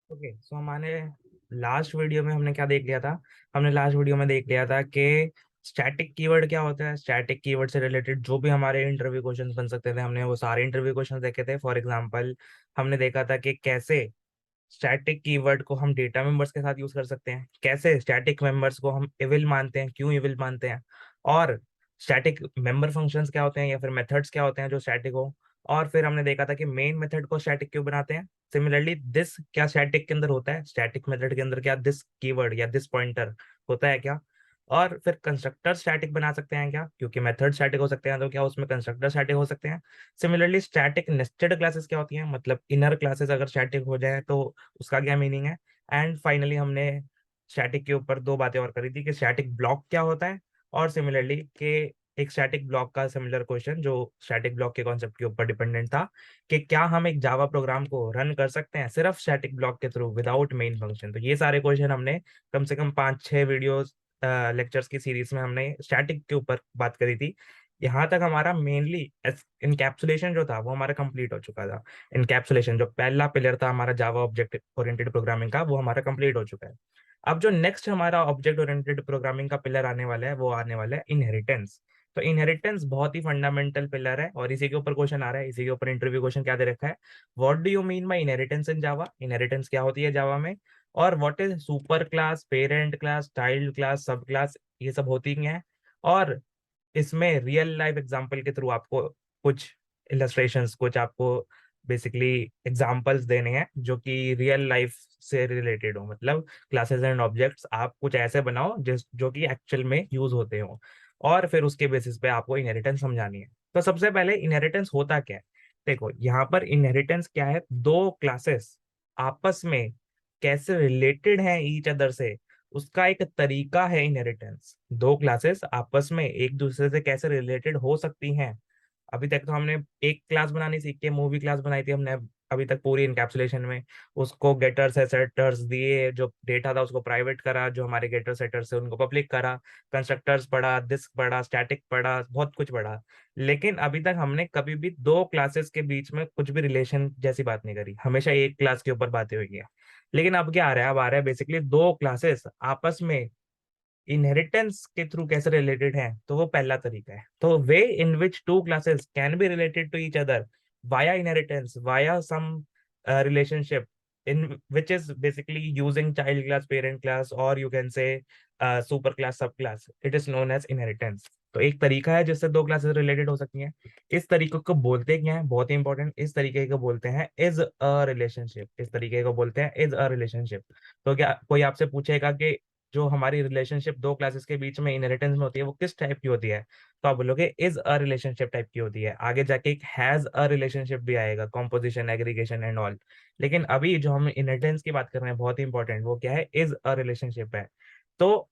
Okay, सो हमारे last video में हमने क्या देख लिया था। हमने लास्ट वीडियो में देख लिया था कि स्टैटिक कीवर्ड क्या होता है। स्टैटिक कीवर्ड से रिलेटेड जो भी हमारे इंटरव्यू क्वेश्चंस बन सकते थे, हमने वो सारे इंटरव्यू क्वेश्चंस देखे थे। फॉर एग्जांपल, हमने देखा था कि कैसे स्टैटिक कीवर्ड को हम डेटा मेंबर्स के साथ यूज कर सकते हैं, कैसे स्टैटिक मेंबर्स को हम इविल मानते हैं, क्यों इविल मानते हैं, और स्टैटिक मेंबर फंक्शंस क्या होते हैं या फिर मेथड्स क्या होते हैं जो स्टैटिक हो। और फिर हमने देखा था कि मेन मेथड को स्टैटिक क्यों बनाते हैं। सिमिलरली दिस क्या स्टैटिक के अंदर होता है, स्टैटिक मेथड के अंदर क्या दिस कीवर्ड या दिस पॉइंटर होता है क्या। और फिर कंस्ट्रक्टर स्टैटिक बना सकते हैं क्या, क्योंकि मेथड स्टैटिक हो सकते हैं तो क्या उसमें कंस्ट्रक्टर स्टैटिक हो सकते हैं। सिमिलरली स्टैटिक नेस्टेड क्लासेस क्या होती हैं, मतलब इनर क्लासेस अगर स्टैटिक हो जाए तो उसका क्या मीनिंग है। एंड फाइनली हमने स्टैटिक के ऊपर दो बातें और करी थी कि स्टैटिक ब्लॉक क्या होता है, और सिमिलरली कि एक स्टैटिक ब्लॉक का सिमिलर क्वेश्चन जो स्टैटिक ब्लॉक के कॉन्सेप्ट के ऊपर डिपेंडेंट था, कि क्या हम एक जावा प्रोग्राम को रन कर सकते हैं सिर्फ स्टैटिक ब्लॉक के थ्रू विदाउट मेन फंक्शन। तो ये सारे क्वेश्चन हमने कम से कम 5-6 वीडियोस लेक्चर्स की सीरीज में हमने स्टैटिक के ऊपर बात करी थी। यहाँ तक हमारा मेनली इनकैप्सुलेशन जो था वो हमारा कंप्लीट हो चुका था। इनकैप्सुलेशन जो पहला पिलर था हमारा जावा ऑब्जेक्ट ओरिएंटेड प्रोग्रामिंग का, वो हमारा कंप्लीट हो चुका है। अब जो नेक्स्ट हमारा ऑब्जेक्ट ओरिएंटेड प्रोग्रामिंग का पिलर आने वाला है वो आने वाला है इनहेरिटेंस। तो इनहेरिटेंस बहुत ही फंडामेंटल पिलर है और इसी के ऊपर क्वेश्चन आ रहा है, इसी के ऊपर इंटरव्यू क्वेश्चन क्या दे रखा है। What do you mean by inheritance in Java, inheritance क्या होती है जावा में। और what is super class, parent class, child class, सब क्लास, ये सब होती हैं। और इसमें रियल लाइफ एग्जांपल के थ्रू आपको कुछ इलस्ट्रेशंस, कुछ आपको बेसिकली एग्जांपल्स देने हैं जो कि रियल लाइफ से रिलेटेड हो। मतलब क्लासेस एंड ऑब्जेक्ट्स आप कुछ ऐसे बनाओ जिस जो कि एक्चुअल में यूज होते हो, और फिर उसके बेसिस पे आपको इनहेरिटेंस समझानी है। तो सबसे पहले इनहेरिटेंस होता क्या है। देखो यहाँ पर इनहेरिटेंस क्या है, दो क्लासेस आपस में कैसे रिलेटेड हैं ईच अदर से, उसका एक तरीका है इनहेरिटेंस। दो क्लासेस आपस में एक दूसरे से कैसे रिलेटेड हो सकती हैं। अभी तक तो हमने एक क्लास बनानी सीख के मूवी क्लास बनाई थी हमने अभी तक पूरी इनकैप्सुलेशन में। उसको गेटर्स है, सेटर्स दिए, जो डेटा था उसको प्राइवेट करा, जो हमारे गेटर सेटर्स है उनको पब्लिक करा, कंस्ट्रक्टर्स पढ़ा, डिस्क पढ़ा, स्टैटिक पढ़ा, बहुत कुछ पढ़ा। लेकिन अभी तक हमने कभी भी दो क्लासेस के बीच में कुछ भी रिलेशन जैसी बात नहीं करी, हमेशा एक क्लास के ऊपर बातें हुई है। लेकिन अब क्या आ रहा है, अब आ रहा है बेसिकली दो क्लासेस आपस में इनहेरिटेंस के थ्रू कैसे रिलेटेड हैं। तो वो पहला तरीका है, तो way in which two classes can be related to each other via inheritance, via some relationship, in which is basically using child class, parent class, or you can say super class, sub class, it is known as inheritance। तो एक तरीका है जिससे दो classes related हो सकती हैं। इस तरीके को बोलते क्या है, बहुत ही इंपॉर्टेंट, इस तरीके को बोलते हैं इज अ रिलेशनशिप, इस तरीके को बोलते हैं इज अ रिलेशनशिप। तो क्या कोई आपसे पूछेगा कि जो हमारी रिलेशनशिप दो क्लासेस के बीच में इनहेरिटेंस में होती है वो किस टाइप की होती है, तो आप बोलोगे इज अ रिलेशनशिप टाइप की होती है। आगे जाके एक हैज अ रिलेशनशिप भी आएगा, कॉम्पोजिशन, एग्रीगेशन एंड ऑल। लेकिन अभी जो हम इनहेरिटेंस की बात कर रहे हैं बहुत ही इंपॉर्टेंट, वो क्या है, इज अ रिलेशनशिप है। तो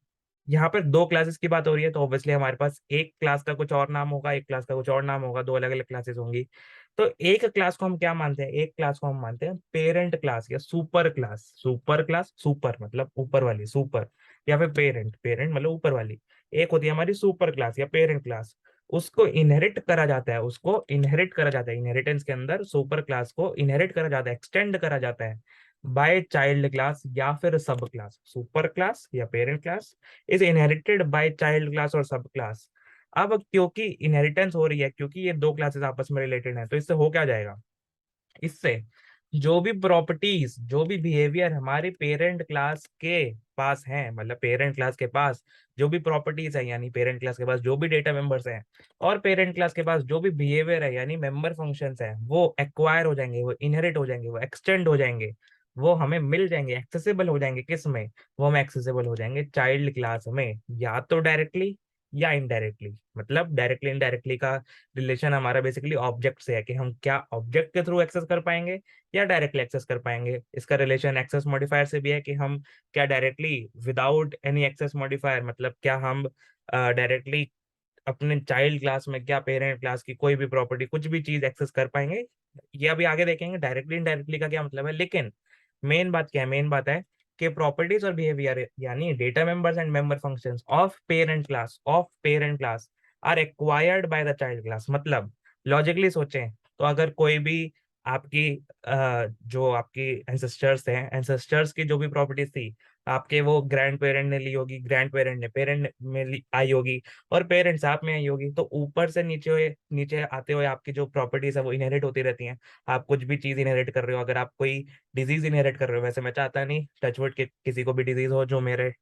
यहाँ पर दो क्लासेस की बात हो रही है तो ऑब्वियसली हमारे पास एक क्लास का कुछ और नाम होगा, एक क्लास का कुछ और नाम होगा, दो अलग अलग क्लासेस होंगी। तो एक क्लास को हम क्या मानते हैं, एक क्लास को हम मानते हैं पेरेंट क्लास या super class. Super class, super मतलब ऊपर वाली, सुपर, या फिर पेरेंट, पेरेंट मतलब ऊपर वाली। एक होती है हमारी सुपर क्लास या पेरेंट क्लास, उसको इनहेरिट करा जाता है, उसको इनहेरिट करा जाता है इनहेरिटेंस के अंदर, सुपर क्लास को इनहेरिट करा जाता है, एक्सटेंड करा जाता है बाय चाइल्ड क्लास या फिर सब क्लास। सुपर क्लास या parent class is inherited by child class और सब क्लास। अब क्योंकि इनहेरिटेंस हो रही है, क्योंकि ये दो क्लासेस आपस में रिलेटेड हैं, तो इससे हो क्या जाएगा, इससे जो भी प्रॉपर्टीज, जो भी बिहेवियर हमारे पेरेंट क्लास के पास हैं, मतलब पेरेंट क्लास के पास जो भी प्रॉपर्टीज है, यानी पेरेंट क्लास के पास जो भी डेटा मेंबर्स हैं, और पेरेंट क्लास के पास जो भी बिहेवियर है यानी मेंबर फंक्शंस हैं, वो एक्वायर हो जाएंगे, वो इनहेरिट हो जाएंगे, वो एक्सटेंड हो जाएंगे, वो हमें मिल जाएंगे, एक्सेसिबल हो जाएंगे। किस में, वो हमें एक्सेसिबल हो जाएंगे चाइल्ड क्लास में, या तो डायरेक्टली या इनडायरेक्टली। मतलब डायरेक्टली इनडायरेक्टली का रिलेशन हमारा बेसिकली ऑब्जेक्ट से है, कि हम क्या ऑब्जेक्ट के थ्रू एक्सेस कर पाएंगे या डायरेक्टली एक्सेस कर पाएंगे। इसका रिलेशन एक्सेस मॉडिफायर से भी है, कि हम क्या directly without any access modifier, मतलब क्या हम डायरेक्टली अपने चाइल्ड क्लास में क्या पेरेंट क्लास की कोई भी प्रॉपर्टी, कुछ भी चीज एक्सेस कर पाएंगे। ये अभी आगे देखेंगे डायरेक्टली इनडायरेक्टली का क्या मतलब है। लेकिन मेन बात क्या है, मेन बात है कि प्रॉपर्टीज और बिहेवियर यानी data members and member functions of parent class are acquired by the child class. मतलब लॉजिकली सोचें तो अगर कोई भी आपकी जो आपकी एंसेस्टर्स हैं, एंसेस्टर्स की जो भी प्रॉपर्टीज थी, आपके वो ग्रैंड पेरेंट ने ली होगी, ग्रैंड पेरेंट ने पेरेंट में आई होगी, और पेरेंट्स आप में आई होगी। तो ऊपर से नीचे आते हुए आपकी जो प्रॉपर्टीज है वो इनहेरिट होती रहती हैं। आप कुछ भी चीज इनहेरिट कर रहे हो, अगर आप कोई डिजीज इनहेरिट कर रहे हो, वैसे मैं चाहता नहीं टचवुड के किसी को भी डिजीज हो जो मेरे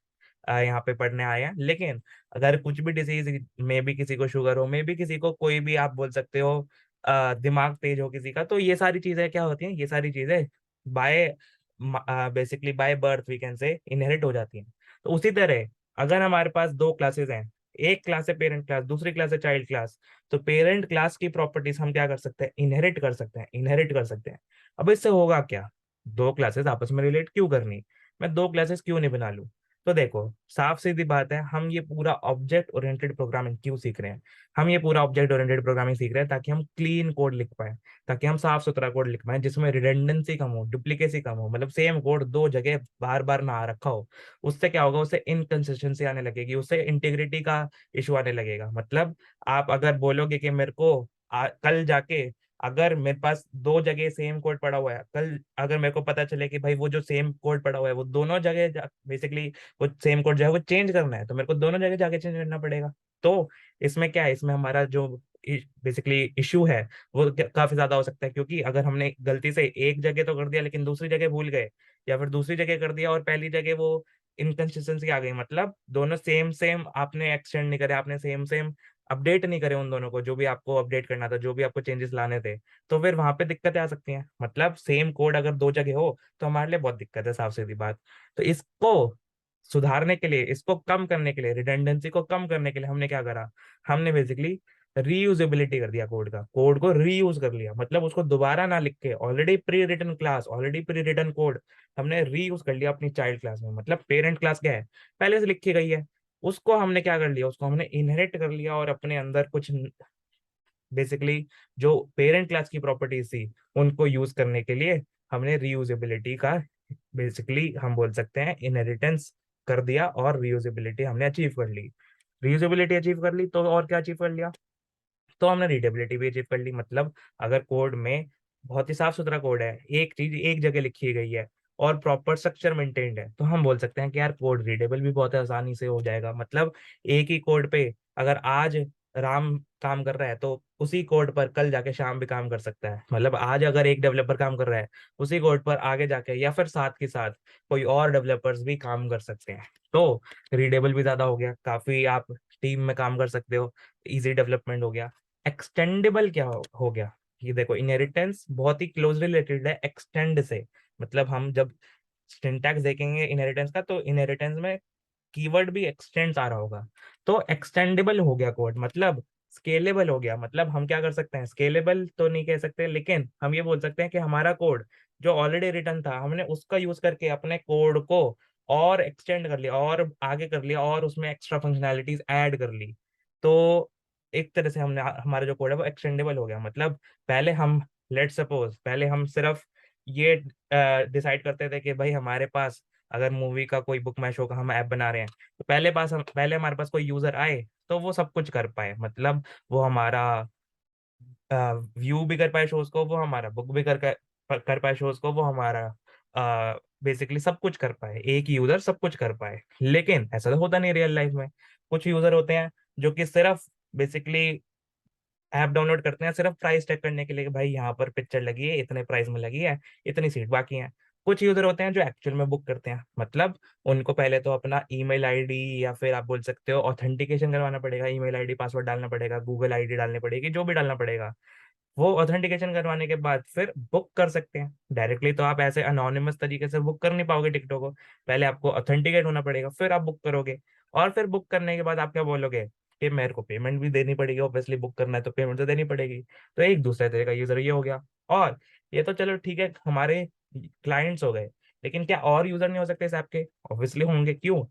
यहाँ पे पढ़ने आए हैं, लेकिन अगर कुछ भी डिजीज, में भी किसी को शुगर हो, में भी किसी को कोई भी आप बोल सकते हो दिमाग तेज हो किसी का, तो ये सारी चीजें क्या होती हैं, ये सारी चीजें by basically by birth we can say inherit हो जाती हैं। तो उसी तरह अगर हमारे पास दो क्लासेस हैं, एक क्लास है पेरेंट क्लास, दूसरी क्लास है चाइल्ड क्लास, तो पेरेंट क्लास की प्रॉपर्टीज हम क्या कर सकते हैं, इनहेरिट कर सकते हैं, इनहेरिट कर सकते हैं। अब इससे होगा क्या, दो क्लासेस आपस में रिलेट क्यों करनी, मैं दो क्लासेस क्यों नहीं बना लूं। तो देखो, साफ सीधी बात है, हम ये पूरा ऑब्जेक्ट ओरिएंटेड प्रोग्रामिंग क्यों सीख रहे हैं, हम ये पूरा ऑब्जेक्ट ओरिएंटेड प्रोग्रामिंग सीख रहे हैं ताकि हम क्लीन कोड लिख पाए, ताकि हम साफ सुथरा कोड लिख पाए जिसमें रिडंडेंसी कम हो, डुप्लीकेसी कम हो, मतलब सेम कोड दो जगह बार बार ना रखा हो। उससे क्या होगा, उससे इनकंसिस्टेंसी आने लगेगी, उससे इंटीग्रिटी का इशू आने लगेगा। मतलब आप अगर बोलोगे कि मेरे को कल जाके, अगर मेरे पास दो जगह सेम कोड पड़ा हुआ है, कल अगर मेरे को पता चले कि भाई वो जो सेम कोड पड़ा हुआ है वो दोनों जगह बेसिकली वो सेम कोड जो है वो चेंज करना है, तो मेरे को दोनों जगह जाके चेंज करना पड़ेगा। तो इसमें क्या है, इसमें हमारा जो बेसिकली इशू है वो काफी ज्यादा हो सकता है, क्योंकि अगर हमने गलती से एक जगह तो कर दिया लेकिन दूसरी जगह भूल गए, या फिर दूसरी जगह कर दिया और पहली जगह वो इनकंसिस्टेंसी आ गई, मतलब दोनों सेम सेम आपने एक्सटेंड नहीं करे, आपने सेम सेम अपडेट नहीं करे उन दोनों को, जो भी आपको अपडेट करना था, जो भी आपको चेंजेस लाने थे, तो फिर वहां पे दिक्कतें आ सकती हैं। मतलब सेम कोड अगर दो जगह हो तो हमारे लिए बहुत दिक्कत है, साफ सीधी बात। तो इसको सुधारने के लिए, इसको कम करने के लिए, रिडंडेंसी को कम करने के लिए हमने क्या करा, हमने बेसिकली रीयूजेबिलिटी कर दिया कोड का, कोड को रीयूज कर लिया, मतलब उसको दोबारा ना लिख के already pre written class, already pre written code हमने रीयूज कर लिया अपनी चाइल्ड क्लास में। मतलब पेरेंट क्लास क्या है, पहले से लिखी गई है, उसको हमने क्या कर लिया, उसको हमने इनहेरिट कर लिया, और अपने अंदर कुछ बेसिकली जो पेरेंट क्लास की प्रॉपर्टीज थी उनको यूज करने के लिए हमने रीयूजेबिलिटी का बेसिकली हम बोल सकते हैं इनहेरिटेंस कर दिया, और रीयूजेबिलिटी हमने अचीव कर ली। रीयूजेबिलिटी अचीव कर ली तो और क्या अचीव कर लिया, तो हमने रीडेबिलिटी भी अचीव कर ली। मतलब अगर कोड में बहुत ही साफ सुथरा कोड है, एक चीज एक जगह लिखी गई है और प्रॉपर स्ट्रक्चर मेंटेन्ड है, तो हम बोल सकते हैं कि यार कोड रीडेबल भी बहुत आसानी से हो जाएगा। मतलब एक ही कोड पे अगर आज राम काम कर रहा है तो उसी कोड पर कल जाके श्याम भी काम कर सकता है। मतलब आज अगर एक डेवलपर काम कर रहा है, उसी कोड पर आगे जाके या फिर साथ के साथ कोई और डेवलपर्स भी काम कर सकते हैं। तो रीडेबल भी ज्यादा हो गया, काफी आप टीम में काम कर सकते हो, इजी डेवलपमेंट हो गया। एक्सटेंडेबल क्या हो गया, ये देखो इनहेरिटेंस बहुत ही क्लोजली रिलेटेड है एक्सटेंड से। मतलब हम जब सिंटैक्स देखेंगे इनहेरिटेंस का, तो इनहेरिटेंस में कीवर्ड भी एक्सटेंड आ रहा होगा। तो एक्सटेंडेबल हो गया कोड, मतलब स्केलेबल हो गया। मतलब हम क्या कर सकते हैं, स्केलेबल तो नहीं कह सकते, लेकिन हम ये बोल सकते हैं कि हमारा कोड जो ऑलरेडी रिटर्न था, हमने उसका यूज करके अपने कोड को और एक्सटेंड कर लिया और आगे कर लिया, और उसमें एक्स्ट्रा फंक्शनैलिटीज ऐड कर ली। तो एक तरह से हमने हमारा जो कोड है वो एक्सटेंडेबल हो गया। मतलब पहले हम, लेट सपोज पहले हम सिर्फ ये डिसाइड करते थे कि भाई हमारे पास अगर मूवी का कोई बुक माई शो का हम ऐप बना रहे हैं, तो पहले हमारे पास कोई यूजर आए तो वो सब कुछ कर पाए, मतलब वो हमारा व्यू भी कर पाए शोज को, वो हमारा बुक भी कर पाए शोज को, वो हमारा बेसिकली सब कुछ कर पाए, एक ही यूजर सब कुछ कर पाए। लेकिन ऐसा तो होता नहीं रियल लाइफ में। कुछ यूजर होते हैं जो कि सिर्फ बेसिकली ऐप डाउनलोड करते हैं सिर्फ प्राइस चेक करने के लिए कि भाई यहाँ पर पिक्चर लगी है, इतने प्राइस में लगी है, इतनी सीट बाकी है। कुछ यूजर होते हैं जो एक्चुअल में बुक करते हैं, मतलब उनको पहले तो अपना ईमेल आईडी या फिर आप बोल सकते हो ऑथेंटिकेशन करवाना पड़ेगा, ईमेल आईडी पासवर्ड डालना पड़ेगा, गूगल आईडी डालनी पड़ेगी, जो भी डालना पड़ेगा। वो ऑथेंटिकेशन करवाने के बाद फिर बुक कर सकते हैं डायरेक्टली। तो आप ऐसे अनोनिमस तरीके से बुक कर नहीं पाओगे टिकटों को, पहले आपको ऑथेंटिकेट होना पड़ेगा, फिर आप बुक करोगे। और फिर बुक करने के बाद आप क्या बोलोगे कि मेरे को पेमेंट भी देनी पड़ेगी, ऑब्वियसली बुक करना है तो पेमेंट तो देनी पड़ेगी। तो एक दूसरे तरह का यूजर ये हो गया। और ये तो चलो ठीक है, हमारे क्लाइंट्स हो गए, लेकिन क्या और यूजर नहीं हो सकते इस ऐप के? ऑब्वियसली होंगे। क्यों?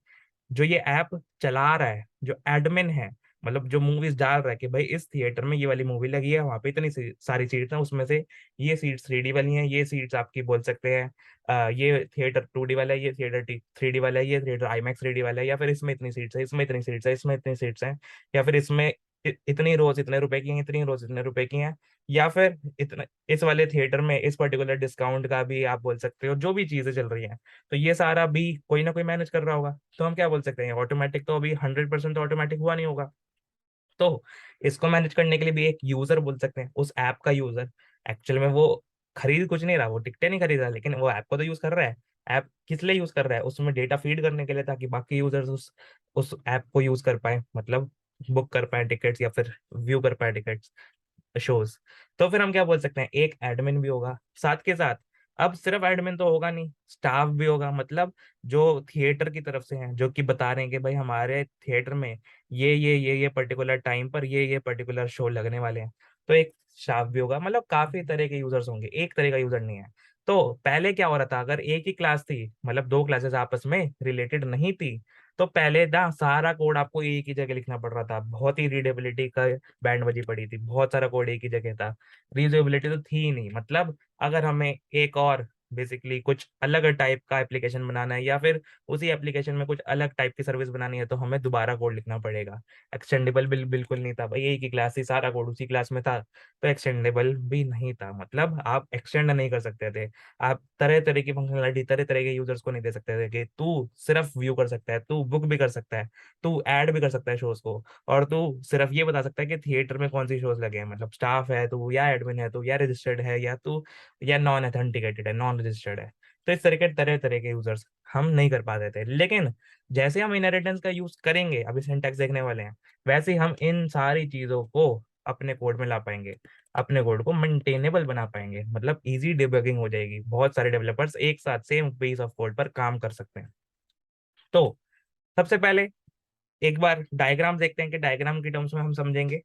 जो ये ऐप चला रहा है, जो एडमिन है, मतलब जो मूवीज डाल रहा है कि भाई इस थिएटर में ये वाली मूवी लगी है, वहां पे इतनी सारी सीट्स हैं, उसमें से ये सीट्स 3D वाली हैं, ये सीट्स आपकी बोल सकते हैं ये थिएटर 2D वाला है, ये थिएटर 3D वाला है, ये थिएटर आईमैक्स 3D वाला है, या फिर इसमें इतनी सीट्स है, इसमें इतनी सीट्स है, इसमें इतनी सीट्स हैं, या फिर इसमें इतनी रोज इतने रुपए की हैं, इतनी रोज इतने रुपए की हैं, या फिर इतना इस वाले थिएटर में इस पर्टिकुलर डिस्काउंट का भी आप बोल सकते हो, जो भी चीजें चल रही हैं। तो ये सारा भी कोई ना कोई मैनेज कर रहा होगा। तो हम क्या बोल सकते हैं, ऑटोमेटिक तो अभी 100% तो ऑटोमेटिक हुआ नहीं होगा। तो इसको मैनेज करने के लिए भी एक यूजर बोल सकते हैं, उस ऐप का यूजर। एक्चुअल में वो खरीद कुछ नहीं रहा, वो टिकटें नहीं खरीद रहा, लेकिन वो ऐप को तो यूज कर रहा है। ऐप किस लिए यूज कर रहा है, उसमें डेटा फीड करने के लिए, ताकि बाकी यूजर्स उस ऐप को यूज कर पाए, मतलब बुक कर पाए टिकट्स या फिर व्यू कर पाए टिकट्स, शोज। तो फिर हम क्या बोल सकते हैं, एक एडमिन भी होगा साथ के साथ। अब सिर्फ एडमिन तो होगा नहीं, स्टाफ भी होगा, मतलब जो थिएटर की तरफ से हैं, जो कि बता रहे हैं कि भाई हमारे थिएटर में ये पर्टिकुलर टाइम पर ये पर्टिकुलर शो लगने वाले हैं। तो एक स्टाफ भी होगा, मतलब काफी तरह के यूजर्स होंगे, एक तरह का यूजर नहीं है। तो पहले क्या हो रहा था, अगर एक ही क्लास थी, मतलब दो क्लासेस आपस में रिलेटेड नहीं थी, तो पहले ना सारा कोड आपको एक ही जगह लिखना पड़ रहा था, बहुत ही रीडेबिलिटी का बैंड बजी पड़ी थी, बहुत सारा कोड एक ही जगह था। रीयूजेबिलिटी तो थी ही नहीं, मतलब अगर हमें एक और बेसिकली कुछ अलग टाइप का एप्लीकेशन बनाना है, या फिर उसी एप्लीकेशन में कुछ अलग टाइप की सर्विस बनानी है, तो हमें दोबारा कोड लिखना पड़ेगा। एक्सटेंडेबल बिल्कुल नहीं था भाई, एक ही क्लास थी, सारा कोड उसी क्लास में था। तो एक्सटेंडेबल भी नहीं था, मतलब आप एक्सटेंड नहीं कर सकते थे। आप तरह तरह की फंक्शनलिटी तरह तरह के यूजर्स को नहीं दे सकते थे कि तू सिर्फ व्यू कर सकता है, तू बुक भी कर सकता है, तू ऐड भी कर सकता है शोज को, और तू सिर्फ ये बता सकता है कि थिएटर में कौन सी शोज लगे हैं, मतलब स्टाफ है तू, या एडमिन है तू, या रजिस्टर्ड है, या तू या नॉन अथेंटिकेटेड है, नॉन रजिस्टर्ड है। तो इस तरह के तरह तरह के यूजर्स हम नहीं कर पाते थे। लेकिन जैसे हम इनहेरिटेंस का यूज करेंगे, अभी सिंटैक्स देखने वाले हैं, वैसे ही हम इन सारी चीजों को अपने कोड में ला पाएंगे, अपने कोड को मेंटेनेबल बना पाएंगे, मतलब इजी डिबगिंग हो जाएगी, बहुत सारे डेवलपर्स एक साथ सेम पीस ऑफ कोड पर काम कर सकते हैं। तो सबसे पहले एक बार डायग्राम देखते हैं कि डायग्राम की टर्म्स में हम समझेंगे।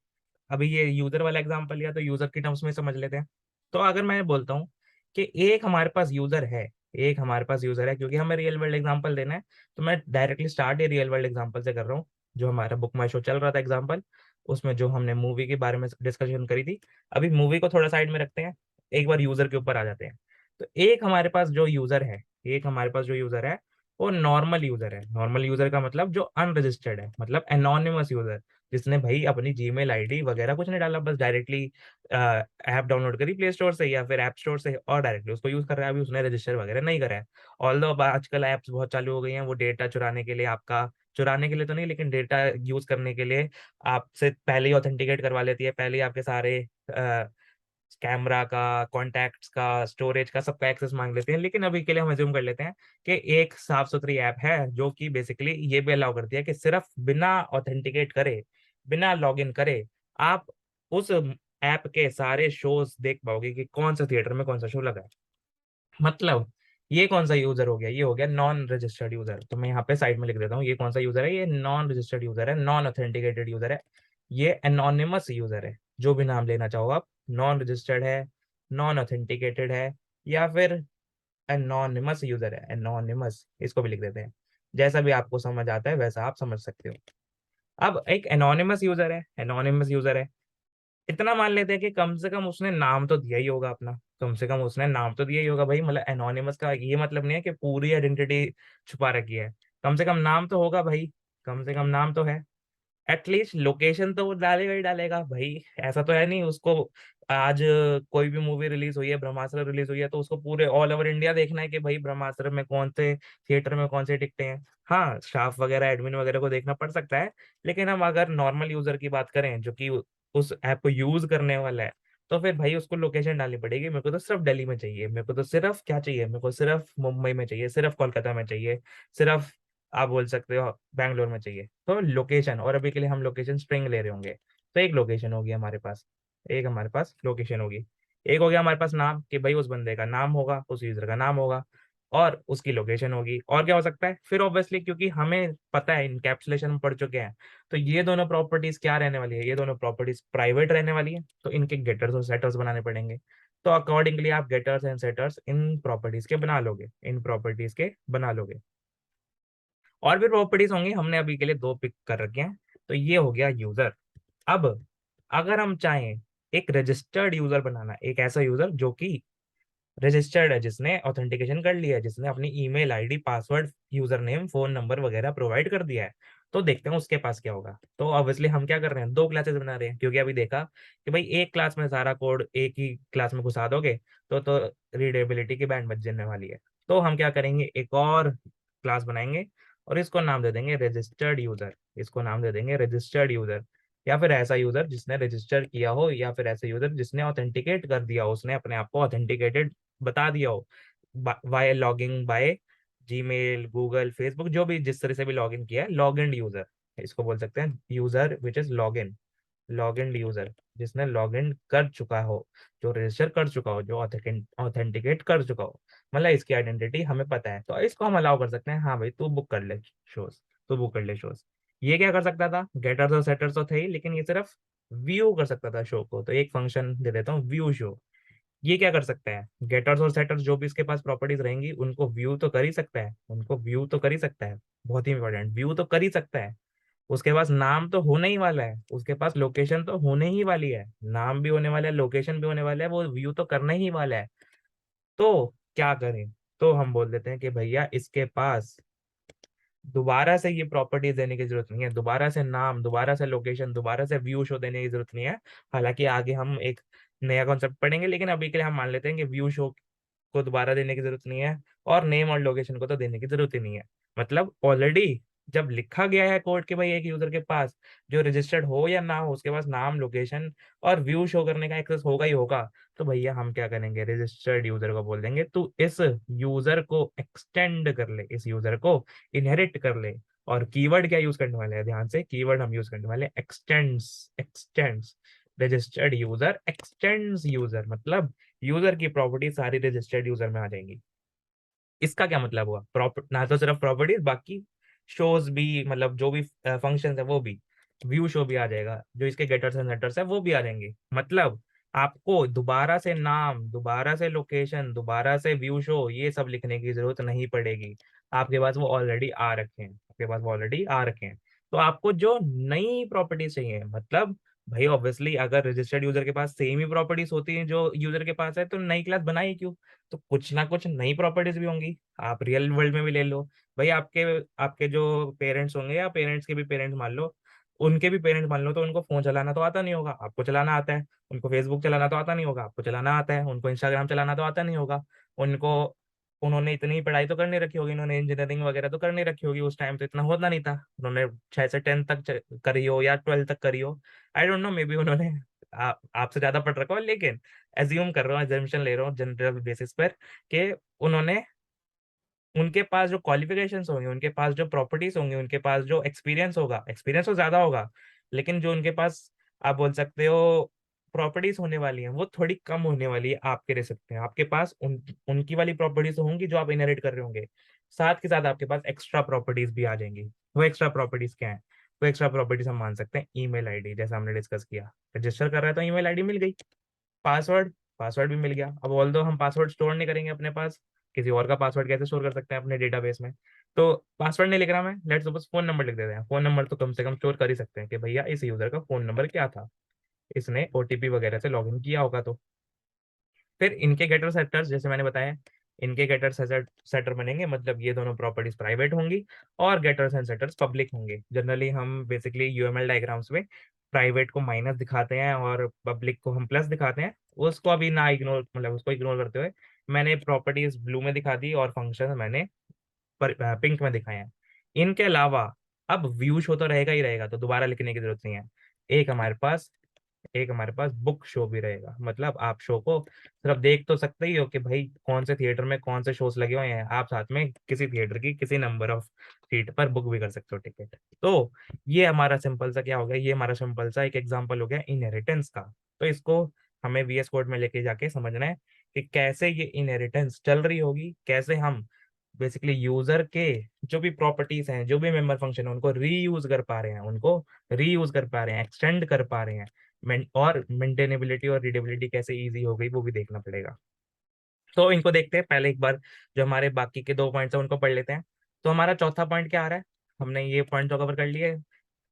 अभी ये यूजर वाला एग्जांपल लिया, तो यूजर की टर्म्स में समझ लेते हैं। तो अगर मैं बोलता हूँ कि एक हमारे पास यूजर है, एक हमारे पास यूजर है, क्योंकि हमें रियल वर्ल्ड एग्जांपल देना है, तो मैं डायरेक्टली स्टार्ट ही रियल वर्ल्ड एग्जांपल से कर रहा हूँ। जो हमारा बुक माई शो चल रहा था एग्जांपल, उसमें जो हमने मूवी के बारे में डिस्कशन करी थी, अभी मूवी को थोड़ा साइड में रखते हैं, एक बार यूजर के ऊपर आ जाते हैं। तो एक हमारे पास जो यूजर है, एक हमारे पास जो यूजर है, वो नॉर्मल यूजर है। नॉर्मल यूजर का मतलब जो अनरजिस्टर्ड है, मतलब एनोनिमस यूजर, जिसने भाई अपनी जीमेल आईडी वगैरह कुछ नहीं डाला, बस डायरेक्टली ऐप डाउनलोड करी प्ले स्टोर से या फिर ऐप स्टोर से, और डायरेक्टली उसको यूज कर रहा है, अभी उसने रजिस्टर वगैरह नहीं करा है। ऑल्दो अब आजकल ऐप्स बहुत चालू हो गई हैं, वो डेटा चुराने के लिए, आपका चुराने के लिए तो नहीं, लेकिन डेटा यूज करने के लिए आपसे पहले ही ऑथेंटिकेट करवा लेती है, पहले ही आपके सारे कैमरा का, कॉन्टैक्ट्स का, स्टोरेज का, सबका एक्सेस मांग लेते हैं। लेकिन अभी के लिए हम अज्यूम कर लेते हैं कि एक साफ सुथरी ऐप है, जो कि बेसिकली ये भी अलाउ करती है कि सिर्फ बिना ऑथेंटिकेट करे, बिना लॉगिन करे, आप उस ऐप के सारे शोज देख पाओगे कि कौन सा थिएटर में कौन सा शो लगा है। मतलब ये कौन सा यूजर हो गया, ये हो गया नॉन रजिस्टर्ड यूजर। तो मैं यहाँ पे साइड में लिख देता हूँ, ये कौन सा यूजर है, ये नॉन रजिस्टर्ड यूजर है, नॉन ऑथेंटिकेटेड यूजर है, ये एनोनिमस यूजर है, जो भी नाम लेना चाहो आप, नॉन रजिस्टर्ड है, नॉन ऑथेंटिकेटेड है, या फिर एनोनिमस यूजर है, एनोनिमस इसको भी लिख देते हैं। जैसा भी आपको समझ आता है वैसा आप समझ सकते हो। अब एक एनोनिमस यूजर है, एनोनिमस यूजर है, इतना मान लेते हैं कि कम से कम उसने नाम तो दिया ही होगा अपना, कम से कम उसने नाम तो दिया ही होगा भाई, मतलब एनोनिमस का ये मतलब नहीं है कि पूरी आइडेंटिटी छुपा रखी है, कम से कम नाम तो होगा भाई, कम से कम नाम तो है। एटलीस्ट लोकेशन तो वो डालेगा ही डालेगा भाई। ऐसा तो है नहीं उसको आज कोई भी मूवी रिलीज हुई है, ब्रह्मास्त्र रिलीज हुई है, तो उसको पूरे ऑल ओवर इंडिया देखना है कि भाई ब्रह्मास्त्र में कौन से थिएटर में कौन से टिकटें हैं। हाँ, स्टाफ वगैरह एडमिन वगैरह को देखना पड़ सकता है, लेकिन हम अगर नॉर्मल यूजर की बात करें, जो कि उस ऐप को यूज करने वाला है, तो फिर भाई उसको लोकेशन डालनी पड़ेगी। मेरे को तो सिर्फ दिल्ली में चाहिए, मेरे को तो सिर्फ क्या चाहिए, मेरे को सिर्फ मुंबई में चाहिए, सिर्फ कोलकाता में चाहिए, सिर्फ आप बोल सकते हो बैंगलोर में चाहिए। तो लोकेशन, और अभी के लिए हम लोकेशन स्ट्रिंग ले रहे होंगे, तो एक लोकेशन होगी हमारे पास, एक हमारे पास लोकेशन होगी। एक हो गया हमारे पास नाम, कि भाई उस बंदे का नाम होगा, उस यूजर का नाम होगा, और उसकी लोकेशन होगी। और क्या हो सकता है फिर, ऑब्वियसली क्योंकि हमें पता है, इनकैप्सुलेशन में पढ़ चुके हैं, तो ये दोनों प्रॉपर्टीज क्या रहने वाली है, ये दोनों प्रॉपर्टीज प्राइवेट रहने वाली है, तो इनके गेटर्स और सेटर्स बनाने पड़ेंगे। तो अकॉर्डिंगली आप getters and setters in properties के बना लोगे, इन प्रॉपर्टीज के बना लोगे। और भी प्रॉपर्टीज होंगी, हमने अभी के लिए दो पिक कर रखे हैं। तो ये हो गया यूजर। अब अगर हम चाहें एक रजिस्टर्ड यूजर बनाना, एक ऐसा यूजर जो कि रजिस्टर्ड है, जिसने ऑथेंटिकेशन कर लिया है, जिसने अपनी email ID, password, user name, phone number वगैरह प्रोवाइड कर दिया है, तो देखते हैं उसके पास क्या होगा। तो ऑब्वियसली हम क्या कर रहे हैं, दो क्लासेस बना रहे हैं, क्योंकि अभी देखा कि भाई एक क्लास में सारा कोड एक ही क्लास में घुसा दोगे तो रीडेबिलिटी की बैंड बच जाने वाली है। तो हम क्या करेंगे, एक और क्लास बनाएंगे और इसको नाम दे देंगे रजिस्टर्ड यूजर। इसको नाम दे देंगे रजिस्टर्ड यूजर, या फिर ऐसा यूजर जिसने रजिस्टर किया हो, या फिर ऐसा यूजर जिसने ऑथेंटिकेट कर दिया हो, उसने अपने आप को ऑथेंटिकेटेड बता दिया हो by logging by Gmail, Google, Facebook, जो भी जिस तरह से भी लॉगिन किया है, लॉग इन यूजर इसको बोल सकते हैं। User which is log in user, जिसने लॉग इन कर चुका हो, जो रजिस्टर कर चुका हो, जो ऑथेंटिकेट कर चुका हो, मतलब इसकी आइडेंटिटी हमें पता है, तो इसको हम अलाउ कर सकते हैं। हाँ भाई तू बुक कर ले शोज, तू बुक कर ले शोज। ये क्या कर सकता था, गेटर्स और सेटर्स तो थे ही, लेकिन ये सिर्फ व्यू कर सकता था शो को। तो एक फंक्शन दे देता हूँ व्यू शो। ये क्या कर सकता है, गेटर्स और सेटर्स जो भी इसके पास प्रॉपर्टीज रहेंगी उनको व्यू तो कर ही सकता है, उनको व्यू तो कर ही सकता है, बहुत ही इंपॉर्टेंट, व्यू तो कर ही सकता है। उसके पास नाम तो होने ही वाला है, उसके पास लोकेशन तो होने ही वाली है, नाम भी होने वाला है, लोकेशन भी होने वाला है, वो व्यू तो करना ही वाला है। तो क्या करें, तो हम बोल देते हैं कि भैया इसके पास दोबारा से ये प्रॉपर्टीज देने की जरूरत नहीं है, दोबारा से नाम, दोबारा से लोकेशन, दोबारा से व्यू शो देने की जरूरत नहीं है। हालांकि आगे हम एक नया कॉन्सेप्ट पढ़ेंगे, लेकिन अभी के लिए हम मान लेते हैं कि व्यू शो को दोबारा देने की जरूरत नहीं है, और नेम और लोकेशन को तो देने की जरूरत ही नहीं है। मतलब ऑलरेडी जब लिखा गया है कोड कि भाई एक यूजर के पास जो रजिस्टर्ड हो या ना हो, उसके पास नाम, लोकेशन और व्यू शो करने का एक्सेस होगा ही होगा। तो भैया हम क्या करेंगे, रजिस्टर्ड यूजर को बोल देंगे तू इस यूजर को एक्सटेंड कर ले, इस यूजर को इनहेरिट कर ले। और कीवर्ड क्या यूज करने वाले हैं, ध्यान से, कीवर्ड हम यूज करने वाले x tends. X tends, registered user x tends user, मतलब यूजर की प्रॉपर्टी सारी रजिस्टर्ड यूजर में आ जाएंगी। इसका क्या मतलब हुआ, ना तो सिर्फ प्रॉपर्टीज, बाकी शोज भी, मतलब जो भी फंक्शन है वो भी, व्यू शो भी आ जाएगा, जो इसके गेटर्स एंड सेटर्स है वो भी आ जाएंगे। मतलब आपको दोबारा से नाम, दोबारा से लोकेशन, दोबारा से व्यू शो, ये सब लिखने की जरूरत नहीं पड़ेगी। आपके पास वो ऑलरेडी आ रखे हैं, आपके पास वो ऑलरेडी आ रखे हैं। तो आपको जो नई प्रॉपर्टी चाहिए, मतलब भाई ऑब्वियसली अगर रजिस्टर्ड यूजर के पास सेम ही प्रॉपर्टीज होती हैं जो यूजर के पास है, तो नई क्लास बनाई क्यों। तो कुछ ना कुछ नई प्रॉपर्टीज भी होंगी। आप रियल वर्ल्ड में भी ले लो भाई, आपके आपके जो पेरेंट्स होंगे, या पेरेंट्स के भी पेरेंट्स मान लो, उनके भी पेरेंट्स मान लो, तो उनको फोन चलाना तो आता नहीं होगा, आपको चलाना आता है। उनको फेसबुक चलाना तो आता नहीं होगा, आपको चलाना आता है। उनको इंस्टाग्राम चलाना तो आता नहीं होगा। उनको, उन्होंने इतनी पढ़ाई तो करनी रखी होगी, उन्होंने इंजीनियरिंग वगैरह तो करनी रखी होगी, उस टाइम तो इतना होता नहीं था, उन्होंने 6 से 10 तक करी हो या 12 तक करी हो। I don't know, may be उन्होंने आपसे ज्यादा पढ़ रखा हो, लेकिन एज्यूम कर रहा हूँ, एजम्पशन ले रहा हूँ जनरल बेसिस पर, कि उन्होंने, उनके पास जो क्वालिफिकेशंस होंगे, उनके पास जो प्रॉपर्टीज होंगे, उनके पास जो एक्सपीरियंस होगा, एक्सपीरियंस तो ज्यादा होगा, लेकिन जो उनके पास, आप बोल सकते हो, प्रॉपर्टीज होने वाली हैं, वो थोड़ी कम होने वाली है आपके रेसिपी में। आपके पास उनकी वाली प्रॉपर्टीज होंगी जो आप इनहेरिट कर रहे होंगे, साथ के साथ आपके पास एक्स्ट्रा प्रॉपर्टीज भी आ जाएंगी। वो एक्स्ट्रा प्रॉपर्टीज क्या है, वो एक्स्ट्रा प्रॉपर्टीज हम मान सकते हैं ईमेल आईडी, जैसा हमने डिस्कस किया, रजिस्टर कर रहा है तो ईमेल आईडी मिल गई। पासवर्ड, पासवर्ड भी मिल गया। अब ऑल्दो हम पासवर्ड स्टोर नहीं करेंगे अपने पास, किसी और का पासवर्ड कैसे स्टोर कर सकते हैं अपने डेटाबेस में। तो पासवर्ड नहीं लिख रहा मैं, लेट्स सपोज फोन नंबर लिख देते हैं। फोन नंबर तो कम से कम स्टोर कर ही सकते हैं कि भैया इस यूजर का फोन नंबर क्या था, इसने ओटीपी वगैरह से लॉगिन किया होगा। तो फिर इनके गेटर सेटर्स, जैसे मैंने बताया, इनके गेटर सेटर बनेंगे, मतलब ये दोनों प्रॉपर्टीज प्राइवेट होंगी और गेटर्स एंड सेटर्स पब्लिक होंगे। जनरली हम बेसिकली यूएमएल डायग्राम्स में प्राइवेट को माइनस दिखाते हैं और पब्लिक को हम प्लस दिखाते हैं। उसको अभी ना इग्नोर, मतलब उसको इग्नोर करते हुए मैंने प्रॉपर्टीज ब्लू में दिखा दी और फंक्शन मैंने पिंक में दिखाए हैं। इनके अलावा अब व्यू शो तो रहेगा ही रहेगा, तो दोबारा लिखने की जरूरत नहीं है। एक हमारे पास एक हमारे पास बुक शो भी रहेगा, मतलब आप शो को सिर्फ देख तो सकते ही हो कि भाई कौन से थिएटर में कौन से शोज लगे हुए हैं, आप साथ में किसी थिएटर की किसी नंबर ऑफ सीट पर बुक भी कर सकते हो टिकट। तो ये हमारा सिंपल सा क्या हो गया, ये हमारा सिंपल सा एक एग्जांपल हो गया इनहेरिटेंस का। तो इसको हमें वीएस कोड में लेके जाके समझना है कि कैसे ये इनहेरिटेंस चल रही होगी, कैसे हम बेसिकली यूजर के जो भी प्रॉपर्टीज हैं, जो भी मेंबर फंक्शन है, उनको रीयूज कर पा रहे हैं, उनको रीयूज कर पा रहे हैं, एक्सटेंड कर पा रहे हैं। और मेंटेनेबिलिटी और रीडेबिलिटी कैसे इजी हो गई वो भी देखना पड़ेगा। तो इनको देखते हैं पहले एक बार, जो हमारे बाकी के 2 पॉइंट्स हैं उनको पढ़ लेते हैं। तो हमारा चौथा पॉइंट क्या आ रहा है, हमने ये पॉइंट तो कवर कर लिए।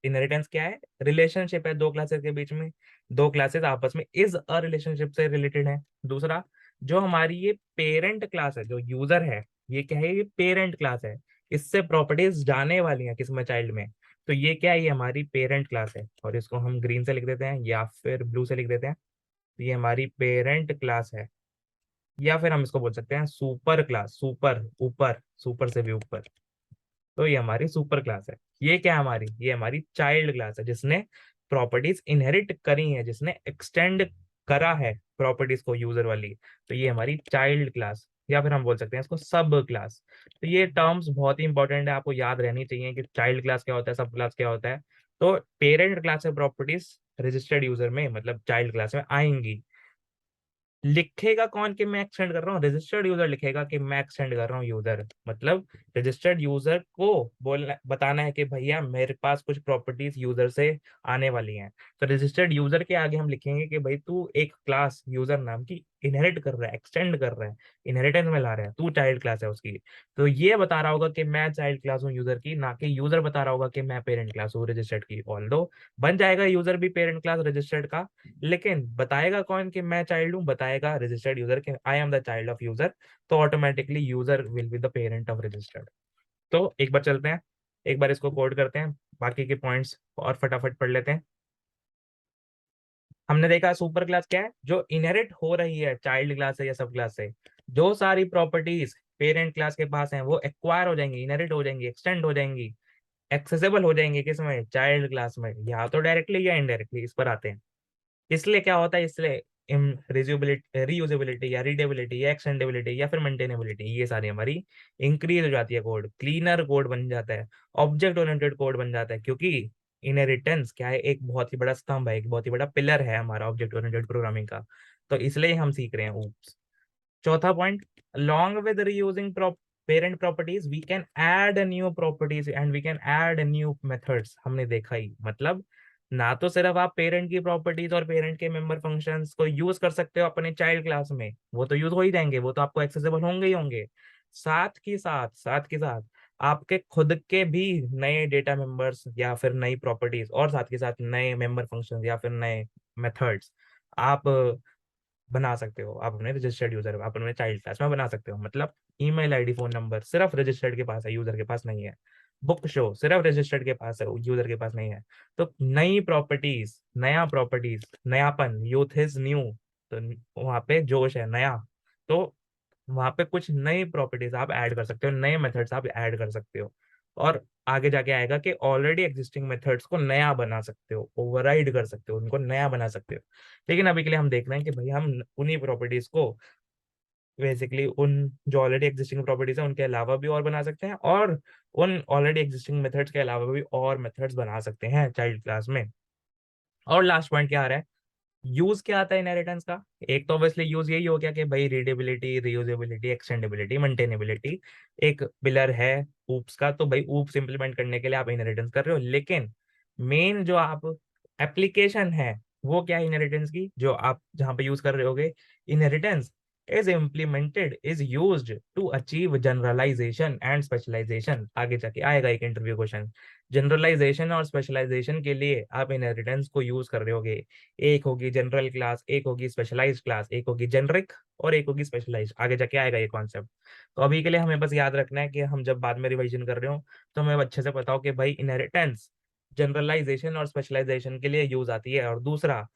इनहेरिटेंस क्या है, रिलेशनशिप है दो क्लासेस के बीच में, दो क्लासेस आपस में इज अ रिलेशनशिप से रिलेटेड है। दूसरा, जो हमारी ये पेरेंट क्लास है, जो यूजर है, ये क्या है, ये पेरेंट क्लास है, इससे प्रॉपर्टीज जाने वाली हैं किसमें, चाइल्ड में। तो ये क्या है, ये हमारी पेरेंट क्लास है, और इसको हम ग्रीन से लिख देते हैं या फिर ब्लू से लिख देते हैं। तो ये हमारी पेरेंट क्लास है, या फिर हम इसको बोल सकते हैं सुपर क्लास, सुपर ऊपर, सुपर से भी ऊपर। तो ये हमारी सुपर क्लास है। ये क्या है हमारी, ये हमारी चाइल्ड क्लास है, जिसने प्रॉपर्टीज इनहेरिट करी है, जिसने एक्सटेंड करा है प्रॉपर्टीज को यूजर वाली। तो ये हमारी चाइल्ड क्लास, या फिर हम बोल सकते हैं इसको सब क्लास। तो ये टर्म्स बहुत ही इंपॉर्टेंट है, आपको याद रहनी चाहिए कि चाइल्ड क्लास क्या होता है, सब क्लास क्या होता है। तो पेरेंट क्लास से प्रॉपर्टीज रजिस्टर्ड यूजर में, मतलब चाइल्ड क्लास में आएंगी। लिखेगा कौन कि मैं एक्सटेंड कर रहा हूँ, रजिस्टर्ड यूजर लिखेगा कि मैं एक्सटेंड कर रहा हूँ यूजर। मतलब रजिस्टर्ड यूजर को बोलना, बताना है कि भैया मेरे पास कुछ प्रॉपर्टीज यूजर से आने वाली हैं। तो रजिस्टर्ड यूजर के आगे हम लिखेंगे कि भाई तू एक क्लास यूजर नाम की इनहेरिट कर रहा है, एक्सटेंड कर रहा है, इनहेरिटेंस में ला रहा है, तू चाइल्ड क्लास है उसकी। तो ये बता रहा होगा कि मैं चाइल्ड क्लास हूँ यूजर की, ना कि यूजर बता रहा होगा कि मैं पेरेंट क्लास हूँ रजिस्टर्ड की। ऑल्दो बन जाएगा यूजर भी पेरेंट क्लास रजिस्टर्ड का, लेकिन बताएगा कौन कि मैं चाइल्ड हूँ, बताएगा रजिस्टर्ड यूजर कि I am the child of user. तो automatically user will be the parent of registered. तो एक बार चलते हैं, एक बार इसको कोड करते हैं, बाकी के पॉइंट्स और फटाफट पढ़ लेते हैं। हमने देखा सुपर क्लास क्या है, जो इनहेरिट हो रही है चाइल्ड क्लास से या सब क्लास से। जो सारी प्रॉपर्टीज पेरेंट क्लास के पास हैं वो एक्वायर हो जाएंगी, इनहेरिट हो जाएंगी, एक्सटेंड हो जाएंगी, एक्सेसिबल हो जाएंगे किसमें, चाइल्ड क्लास में, या तो डायरेक्टली या इनडायरेक्टली। इस पर आते हैं। इसलिए क्या होता है, इसलिए रियूजिबिलिटी, रीयूजेबिलिटी या रीडेबिलिटी या एक्सटेंडेबिलिटी या फिर मेंटेनेबिलिटी, ये सारी हमारी इंक्रीज हो जाती है, कोड क्लीनर कोड बन जाता है, ऑब्जेक्ट ओरिएंटेड कोड बन जाता है। क्योंकि इनहेरिटेंस क्या है, एक बहुत ही बड़ा स्तंभ है, एक बहुत ही बड़ा पिलर है हमारा ऑब्जेक्ट ओरिएंटेड प्रोग्रामिंग का। तो इसलिए हम सीख रहे हैं ऊप्स। चौथा point, along with reusing parent properties we can add new properties and we can add new methods। हमने देखा ही, मतलब ना तो सिर्फ आप पेरेंट की प्रॉपर्टीज और पेरेंट के मेंबर फंक्शंस को यूज कर सकते हो अपने चाइल्ड क्लास में, वो तो यूज हो ही जाएंगे, वो तो आपको एक्सेसिबल होंगे ही होंगे। साथ के साथ आपके खुद के भी नए डेटा मेंबर्स या फिर नई प्रॉपर्टीज, और साथ के साथ नए मेंबर फंक्शंस या फिर नए मेथड्स आप बना सकते हो। आप अपने रजिस्टर्ड यूजर, आप अपने चाइल्ड क्लास में बना सकते हो। मतलब ईमेल आईडी, फोन नंबर सिर्फ रजिस्टर्ड के पास है, यूजर के पास नहीं है। बुक शो सिर्फ रजिस्टर्ड के पास है, यूजर के पास नहीं है। तो नई प्रॉपर्टीज, नया प्रॉपर्टीज, नयापन, यूथ इज न्यू। तो वहां पे जोश है, नया। तो वहां पे कुछ नई प्रॉपर्टीज आप ऐड कर सकते हो, नए मेथड्स आप ऐड कर सकते हो। और आगे जाके आएगा कि ऑलरेडी एग्जिस्टिंग मेथड्स को नया बना सकते हो, ओवरराइड कर सकते हो, उनको नया बना सकते हो। लेकिन अभी के लिए हम देख रहे हैं कि भाई हम उन्हीं प्रॉपर्टीज को बेसिकली, उन जो ऑलरेडी एग्जिस्टिंग प्रॉपर्टीज है उनके अलावा भी और बना सकते हैं, और उन ऑलरेडी एग्जिस्टिंग मेथड्स के अलावा भी और मेथड्स बना सकते हैं चाइल्ड क्लास में। और लास्ट पॉइंट क्या आ रहा है, यूज क्या आता है इनहेरिटेंस का। एक तो ऑब्वियसली यूज यही हो गया कि भाई रीडेबिलिटी, रीयूजेबिलिटी, एक्सटेंडेबिलिटी, मेंटेनेबिलिटी एक पिलर है ऊप्स का। तो भाई ऊप्स इंप्लीमेंट करने के लिए आप इनहेरिटेंस कर रहे हो, लेकिन मेन जो आप एप्लीकेशन है वो क्या है इनहेरिटेंस की, जो आप जहां पे यूज कर रहे होगे। Inheritance is implemented, is used to achieve generalisation and specialisation. आगे जाके आएगा एक इंटरव्यू क्वेश्चन, जनरलाइजेशन और स्पेशलाइजेशन के लिए आप इनहेरिटेंस को यूज कर रहे होगे। एक होगी जनरल क्लास, एक होगी स्पेशलाइज्ड क्लास, एक होगी जेनरिक और एक होगी स्पेशलाइज्ड। आगे जाके आएगा ये कॉन्सेप्ट। तो अभी के लिए हमें बस याद रखना है कि हम जब बाद में रिवीजन कर रहे हो तो हमें अच्छे से पता हो कि भाई इनहेरिटेंस जनरलाइजेशन और स्पेशलाइजेशन के लिए यूज आती है। और दूसरा,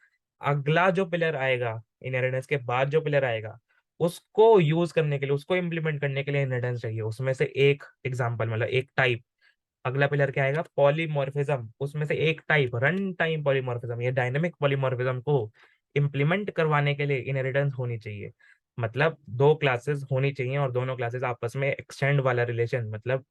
अगला जो पिलर आएगा इनहेरिटेंस के बाद, जो पिलर आएगा उसको यूज करने के लिए, उसको इम्प्लीमेंट करने के लिए इनहेरिटेंस चाहिए। उसमें से एक एग्जाम्पल, मतलब एक टाइप, अगला पिलर क्या आएगा, पॉलीमॉर्फिज्म। उसमें से एक टाइप रन टाइम पॉलीमॉर्फिज्म, ये डायनेमिक पॉलीमॉर्फिज्म को इंप्लीमेंट करवाने के लिए इनहेरिटेंस होनी चाहिए। मतलब दो क्लासेस होनी चाहिए और दोनों क्लासेस आपस में एक्सटेंड वाला रिलेशन, मतलब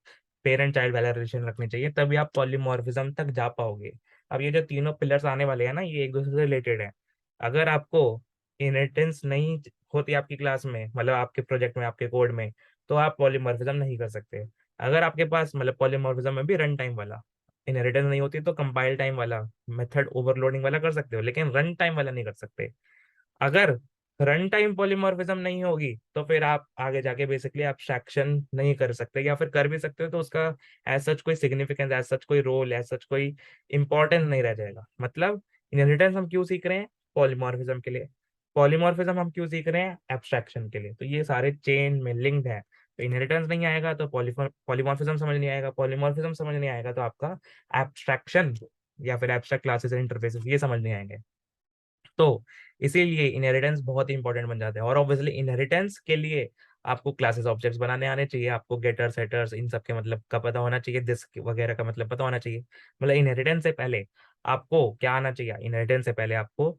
पेरेंट चाइल्ड वाला रिलेशन रखनी चाहिए, तभी आप पॉलीमॉर्फिज्म तक जा पाओगे। अब ये जो तीनों पिलर्स आने वाले हैं ना, ये एक दूसरे से रिलेटेड है। अगर आपको इनहेरिटेंस नहीं होती आपकी क्लास में, मतलब आपके प्रोजेक्ट में, आपके कोड में, तो आप पॉलीमॉर्फिज्म नहीं कर सकते। अगर आपके पास, मतलब पॉलीमॉर्फिज्म में भी रन टाइम वाला इनहेरिटेंस नहीं होती, तो कंपाइल टाइम वाला, मेथड ओवरलोडिंग वाला कर सकते हो, लेकिन रन टाइम वाला नहीं कर सकते। अगर रन टाइम पॉलीमॉर्फिज्म नहीं होगी तो फिर आप आगे जाके बेसिकली एब्स्ट्रैक्शन नहीं कर सकते, या फिर कर भी सकते हो तो उसका एज सच कोई सिग्निफिकेंस, एज सच कोई रोल, एज सच कोई इंपॉर्टेंस नहीं रह जाएगा। मतलब इनहेरिटेंस हम क्यों सीख रहे हैं, पॉलीमॉर्फिज्म के लिए। पॉलीमॉर्फिज्म हम क्यों सीख रहे हैं, एब्स्ट्रैक्शन के लिए। तो ये सारे चेन में लिंक्ड है। तो इनहेरिटेंस नहीं आएगा तो पॉलीमॉर्फिज्म समझ नहीं आएगा, पॉलीमॉर्फिज्म समझ नहीं आएगा तो आपका एब्स्ट्रैक्शन या फिर एब्स्ट्रैक्ट क्लासेस एंड इंटरफेसेस ये समझ नहीं आएंगे। तो इसीलिए इनहेरिटेंस बहुत ही इंपॉर्टेंट बन जाते हैं। और ऑब्वियसली इनहेरिटेंस के लिए आपको क्लासेस ऑब्जेक्ट्स बनाने आने चाहिए, आपको गेटर सेटर्स इन सब के मतलब का पता होना चाहिए, दिस वगैरह का मतलब पता होना चाहिए। मतलब इनहेरिटेंस से पहले आपको क्या आना चाहिए, इनहेरिटेंस से पहले आपको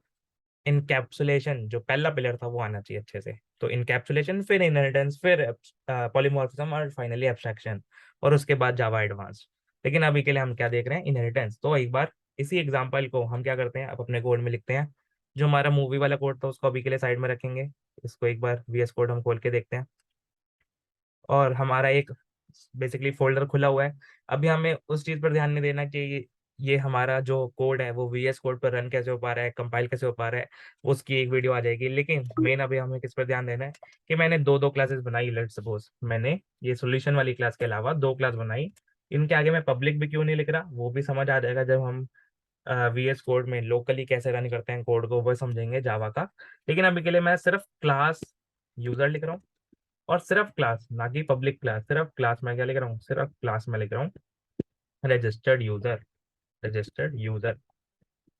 इनकैप्सुलेशन जो पहला पिलर था वो आना चाहिए अच्छे से। तो इनकैप्सुलेशन, फिर इनहेरिटेंस, फिर पॉलीमॉर्फिज्म और फाइनली एब्स्ट्रैक्शन, और उसके बाद जावा एडवांस। लेकिन अभी के लिए हम क्या देख रहे हैं, इनहेरिटेंस। तो एक बार इसी एग्जांपल को हम क्या करते हैं, अब अपने कोड में लिखते हैं। जो हमारा मूवी वाला कोड था उसको अभी के लिए साइड में रखेंगे। इसको एक बार VS कोड हम खोल के देखते हैं, और हमारा एक बेसिकली फोल्डर खुला हुआ है। अभी हमें उस चीज पर ध्यान नहीं देना कि ये हमारा जो कोड है वो VS कोड पर रन कैसे हो पा रहा है, कंपाइल कैसे हो पा रहा है, उसकी एक वीडियो आ जाएगी। लेकिन मेन अभी हमें किस पर ध्यान देना है कि मैंने दो दो क्लासेस बनाई। लेट सपोज मैंने ये सोल्यूशन वाली क्लास के अलावा दो क्लास बनाई। इनके आगे मैं पब्लिक भी क्यों नहीं लिख रहा वो भी समझ आ जाएगा जब हम VS कोड में लोकली कैसे रन करते हैं कोड को, वो समझेंगे जावा का। लेकिन अभी के लिए मैं सिर्फ क्लास यूजर लिख रहा हूँ, और सिर्फ क्लास, ना कि पब्लिक क्लास, सिर्फ क्लास में क्या लिख रहा हूँ, सिर्फ क्लास में लिख रहा हूँ registered user, registered user.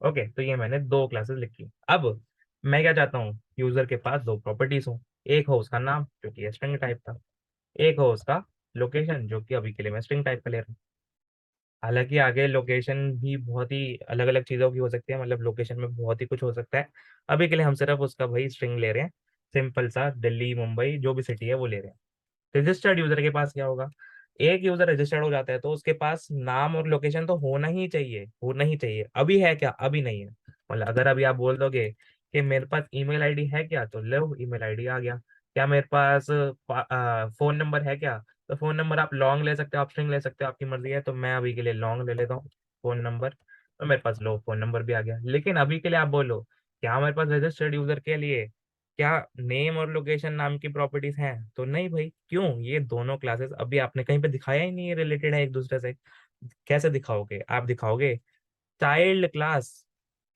Okay, तो ये मैंने दो क्लासेस लिखी। अब मैं क्या चाहता हूँ, यूजर के पास दो प्रॉपर्टीज हो। एक हो उसका नाम जो कि स्ट्रिंग टाइप था, एक हो उसका लोकेशन जो कि अभी के लिए मैं स्ट्रिंग टाइप का ले रहा हूँ। हालांकि आगे लोकेशन भी बहुत ही अलग अलग चीज़ों की हो सकती है, मतलब लोकेशन में बहुत ही कुछ हो सकता है। अभी के लिए हम सिर्फ उसका भाई स्ट्रिंग ले रहे हैं, सिंपल सा दिल्ली मुंबई जो भी सिटी है वो ले रहे हैं। रजिस्टर्ड यूजर के पास क्या होगा, एक यूजर रजिस्टर्ड हो जाता है तो उसके पास नाम और लोकेशन तो होना ही चाहिए, होना ही चाहिए। अभी है क्या, अभी नहीं है। मतलब अगर अभी आप बोल दोगे कि मेरे पास ईमेल आईडी है क्या, तो लो ईमेल आईडी आ गया। क्या मेरे पास फोन नंबर है क्या, तो फोन नंबर आप लॉन्ग ले सकते हो, आप स्ट्रिंग ले सकते हो, आपकी मर्जी है। तो मैं अभी के लिए लॉन्ग ले लेता हूँ फोन नंबर, तो मेरे पास लो फोन नंबर भी आ गया। लेकिन अभी के लिए आप बोलो क्या हमारे पास रजिस्टर्ड यूजर के लिए क्या नेम और लोकेशन नाम की प्रॉपर्टीज हैं, तो नहीं भाई। क्यों, ये दोनों क्लासेस अभी आपने कहीं पे दिखाया ही नहीं है रिलेटेड है एक दूसरे से। कैसे दिखाओगे, आप दिखाओगे चाइल्ड क्लास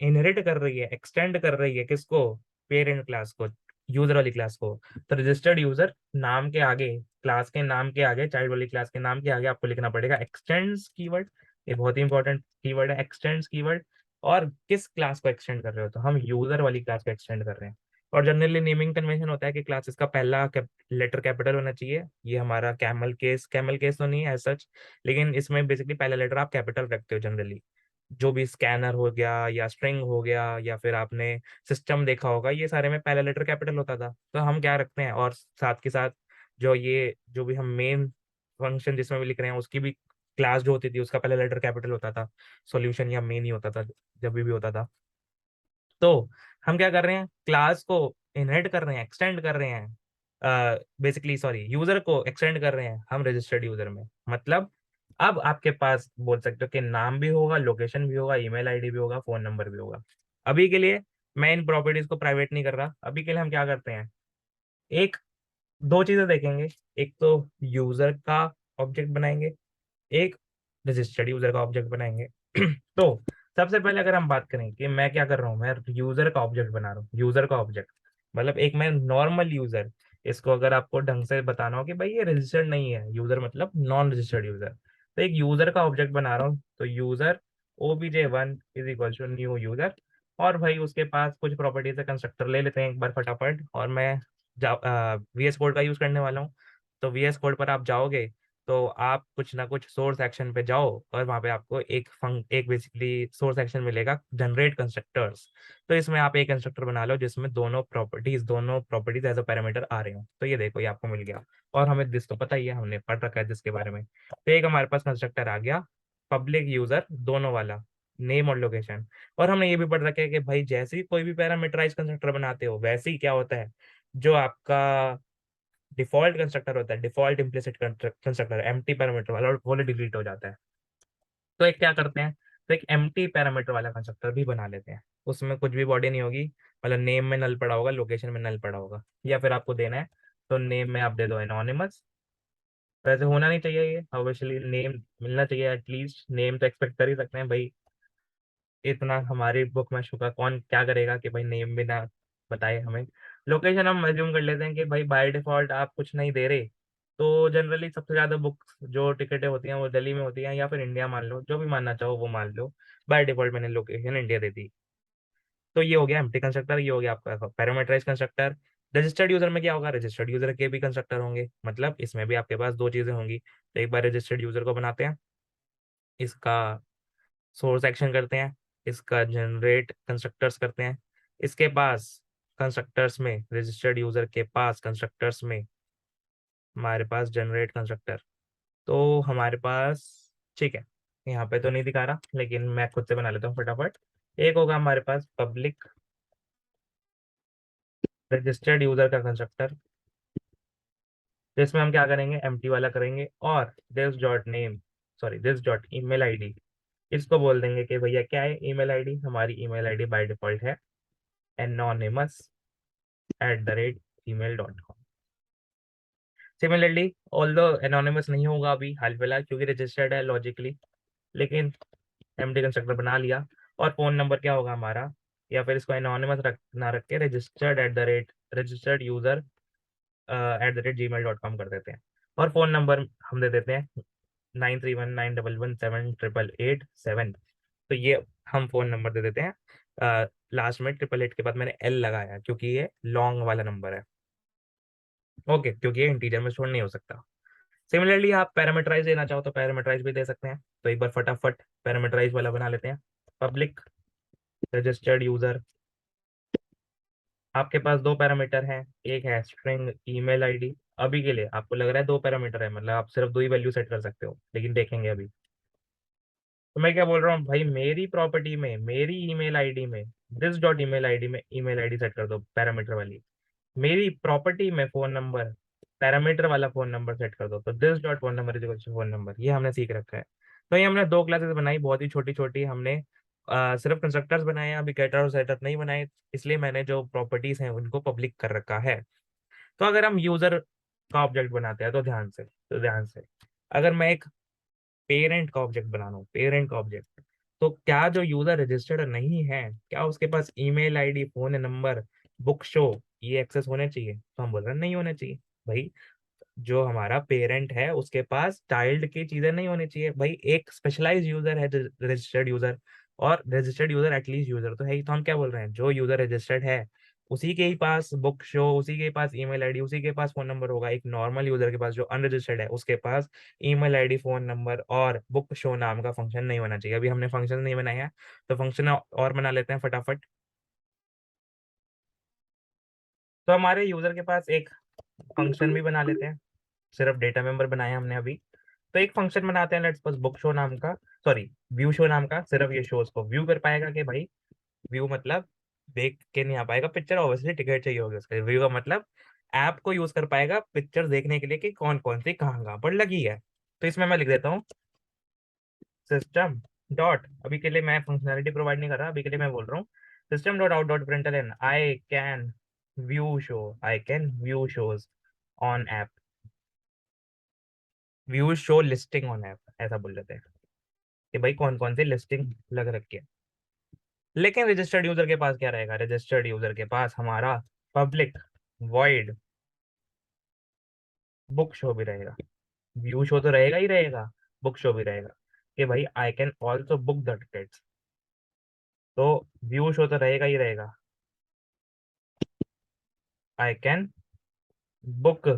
इनहेरिट कर रही है, एक्सटेंड कर रही है किसको, पेरेंट क्लास को, यूजर वाली क्लास को। तो रजिस्टर्ड यूजर नाम के आगे, क्लास के नाम के आगे, चाइल्ड वाली क्लास के नाम के आगे आपको लिखना पड़ेगा एक्सटेंड्स कीवर्ड। ये बहुत ही इंपॉर्टेंट कीवर्ड है, एक्सटेंड्स कीवर्ड। और किस क्लास को एक्सटेंड कर रहे हो, तो हम यूजर वाली क्लास को एक्सटेंड कर रहे हैं। और जनरली नेमिंग कन्वेंशन होता है कि क्लासेस का पहला लेटर कैपिटल होना चाहिए। ये हमारा कैमल केस तो नहीं है एज सच, लेकिन इसमें बेसिकली पहला लेटर आप कैपिटल रखते हो जनरली। जो भी स्कैनर हो गया या स्ट्रिंग हो गया या फिर आपने सिस्टम देखा होगा, ये सारे में पहला लेटर कैपिटल होता था। तो हम क्या रखते हैं, और साथ के साथ जो भी हम मेन फंक्शन जिसमें भी लिख रहे हैं उसकी भी क्लास जो होती थी उसका पहला लेटर कैपिटल होता था। सॉल्यूशन या मेन ही होता था जब भी होता था। तो हम क्या कर रहे हैं, क्लास को इनहेरिट कर रहे हैं, एक्सटेंड कर रहे हैं, बेसिकली सॉरी यूजर को एक्सटेंड कर रहे हैं हम रजिस्टर्ड यूजर में। मतलब अब आपके पास बोल सकते हो कि नाम भी होगा, लोकेशन भी होगा, ईमेल आईडी भी होगा, फोन नंबर भी होगा। अभी के लिए मैं इन प्रॉपर्टीज को प्राइवेट नहीं कर रहा। अभी के लिए हम क्या करते हैं, एक दो चीजें देखेंगे। एक तो यूजर का ऑब्जेक्ट बनाएंगे, एक रजिस्टर्ड यूजर का ऑब्जेक्ट बनाएंगे। तो सबसे पहले अगर हम बात करें कि मैं क्या कर रहा हूँ, मैं यूजर का ऑब्जेक्ट बना रहा हूँ। यूजर का ऑब्जेक्ट मतलब एक मैं नॉर्मल यूजर, इसको अगर आपको ढंग से बताना हो कि भाई ये रजिस्टर्ड नहीं है, यूजर मतलब नॉन रजिस्टर्ड यूजर, तो एक यूजर का ऑब्जेक्ट बना रहा हूँ। तो user OBJ1 is equal to new user. और भाई उसके पास कुछ प्रॉपर्टीज है, कंस्ट्रक्टर ले लेते हैं एक बार फटाफट। और मैं VS कोड का यूज करने वाला हूँ। तो VS कोड पर आप जाओगे तो आप कुछ ना कुछ सोर्स एक्शन पे जाओ, और वहां पे आपको एक बेसिकली सोर्स एक्शन मिलेगा जनरेट कंस्ट्रक्टर्स। तो इसमें आप एक कंस्ट्रक्टर बना लो जिसमें दोनों प्रॉपर्टीज एज अ पैरामीटर आ रहे हो। तो ये देखो ये आपको मिल गया। और हमें दिस तो पता ही है, हमने पढ़ रखा है दिस के बारे में। तो एक हमारे पास कंस्ट्रक्टर आ गया, पब्लिक यूजर दोनों वाला, नेम और लोकेशन। और हमने ये भी पढ़ रखा है कि भाई जैसे ही कोई भी पैरामीटराइज कंस्ट्रक्टर बनाते हो वैसे ही क्या होता है, जो आपका डिफॉल्ट कंस्ट्रक्टर होता है, default implicit constructor empty parameter वाला, और वो डिलीट हो जाता है। तो एक क्या करते हैं, तो एक एम्प्टी पैरामीटर वाला कंस्ट्रक्टर भी बना लेते हैं। उसमें कुछ भी बॉडी नहीं होगी, मतलब नेम में नल पड़ा होगा, लोकेशन में नल पड़ा होगा, या फिर आपको देना है तो नेम में आप दे दो एनोनिमस। वैसे होना नहीं चाहिए ये, ऑब्वियसली नेम मिलना चाहिए, एटलीस्ट नेम तो एक्सपेक्ट कर ही सकते हैं भाई। इतना हमारी बुक में शुक्र, कौन क्या करेगा कि भाई नेम भी ना बताए हमें। लोकेशन हम एज्यूम कर लेते हैं कि भाई बाय डिफॉल्ट आप कुछ नहीं दे रहे, तो जनरली सबसे ज्यादा बुक जो टिकटें होती हैं वो दिल्ली में होती हैं, या फिर इंडिया मान लो, जो भी मानना चाहो वो मान लो। बाय डिफॉल्ट मैंने लोकेशन इंडिया दे दी। तो ये हो गया एम्प्टी कंस्ट्रक्टर, ये हो गया आपका पैरामीटराइज कंस्ट्रक्टर। रजिस्टर्ड यूजर में क्या होगा, रजिस्टर्ड यूजर के भी कंस्ट्रक्टर होंगे, मतलब इसमें भी आपके पास दो चीजें होंगी। तो एक बार रजिस्टर्ड यूजर को बनाते हैं, इसका सोर्स एक्शन करते हैं, इसका जनरेट कंस्ट्रक्टर्स करते हैं। इसके पास कंस्ट्रक्टर्स में, रजिस्टर्ड यूजर के पास कंस्ट्रक्टर्स में हमारे पास जनरेट कंस्ट्रक्टर। तो हमारे पास, ठीक है, यहाँ पे तो नहीं दिखा रहा लेकिन मैं खुद से बना लेता हूँ फटाफट। एक होगा हमारे पास पब्लिक रजिस्टर्ड यूजर का कंस्ट्रक्टर, जिसमें हम क्या करेंगे, एम्प्टी वाला करेंगे, और this dot name, sorry this dot email ID, इसको बोल देंगे कि भैया क्या है ईमेल आईडी, हमारी ईमेल आईडी बाय डिफॉल्ट है anonymous@gmail.com। सिमिलरली, ऑल्दो एनोनिमस नहीं होगा अभी हाल फिलहाल क्योंकि रजिस्टर्ड है लॉजिकली, लेकिन एमडी कंस्ट्रक्टर बना लिया। और फोन नंबर क्या होगा हमारा, या फिर इसको एनोनिमस ना रख के रजिस्टर्ड यूजर @gmail.com कर देते हैं। और फोन नंबर हम दे देते हैं 9319117888 तो ये हम फोन नंबर दे देते हैं। लास्ट में 888 के बाद मैंने एल लगाया क्योंकि ये लॉन्ग वाला नंबर है। ओके, क्योंकि ये इंटीजर में स्टोर नहीं हो सकता। सिमिलरली आप पैरामीटराइज देना चाहो तो पैरामीटराइज भी दे सकते हैं। तो एक बार फटाफट पैरामीटराइज वाला बना लेते हैं। पब्लिक रजिस्टर्ड यूजर, आपके पास दो पैरामीटर हैं, एक है स्ट्रिंग ईमेल आईडी। अभी के लिए आपको लग रहा है दो पैरामीटर है, मतलब आप सिर्फ दो ही वैल्यू सेट कर सकते हो, लेकिन देखेंगे अभी। तो मैं क्या बोल रहा हूँ भाई, मेरी प्रॉपर्टी में, मेरी ईमेल आईडी में, दिस डॉट ईमेल आईडी में ईमेल आईडी सेट कर दो पैरामीटर वाली। मेरी प्रॉपर्टी में फोन नंबर, पैरामीटर वाला फोन नंबर सेट कर दो। तो this dot phone number is phone number, ये हमने सीख रखा है। तो ये हमने दो क्लासेस बनाई, बहुत ही छोटी छोटी हमने। सिर्फ कंस्ट्रक्टर्स बनाए हैं, अभी गेटर और सेटअप नहीं बनाए, इसलिए मैंने जो प्रॉपर्टीज हैं उनको पब्लिक कर रखा है। तो अगर हम यूजर का ऑब्जेक्ट बनाते हैं तो ध्यान से अगर मैं एक पेरेंट का ऑब्जेक्ट बना रहा हूँ, पेरेंट का ऑब्जेक्ट, तो क्या जो यूजर रजिस्टर्ड नहीं है, क्या उसके पास email ID, phone number, book show, ये एक्सेस होने चाहिए? तो हम बोल रहे हैं नहीं होने चाहिए भाई। जो हमारा पेरेंट है उसके पास चाइल्ड की चीजें नहीं होनी चाहिए भाई। एक स्पेशलाइज यूजर है रजिस्टर्ड यूजर, और रजिस्टर्ड यूजर एटलीस्ट यूजर तो है ही। तो हम क्या बोल रहे हैं, जो यूजर रजिस्टर्ड है उसी के ही पास बुक शो, उसी के पास ईमेल आईडी, उसी के पास फोन नंबर होगा। एक नॉर्मल यूजर के पास जो अनरजिस्टर्ड है उसके पास ईमेल आईडी, फोन नंबर और बुक शो नाम का फंक्शन नहीं होना चाहिए। अभी हमने फंक्शन नहीं बनाया है, तो फंक्शन और बना लेते हैं फटाफट। तो हमारे यूजर के पास एक फंक्शन भी बना लेते हैं, सिर्फ डेटा मेंबर बनाया हमने अभी। तो एक फंक्शन बनाते हैं, लेट्स सपोज बुक शो नाम का, सॉरी व्यू शो नाम का। सिर्फ ये शोज को व्यू कर पाएगा कि भाई, व्यू मतलब देख के नहीं आ पाएगा पिक्चर, ऑब्वियसली टिकट चाहिए होगी उसके। व्यू का मतलब ऐप को यूज कर पाएगा पिक्चर देखने के लिए कि कौन कौन सी कहाँ कहाँ पर लगी है। तो इसमें मैं लिख देता हूँ सिस्टम डॉट, अभी के लिए मैं फंक्शनैलिटी प्रोवाइड नहीं कर रहा, अभी के लिए मैं बोल रहा हूँ system dot out dot println I can view shows on app, view show listing on app, ऐसा बोल देते हैं कि भाई कौन कौन सी लिस्टिंग लग रखी है। लेकिन रजिस्टर्ड यूजर के पास क्या रहेगा, रजिस्टर्ड यूजर के पास हमारा पब्लिक वॉइड बुक शो भी रहेगा। व्यू शो तो रहेगा ही रहेगा, बुक शो भी रहेगा कि भाई I can also book the tickets. तो व्यू शो तो रहेगा ही रहेगा, I can book,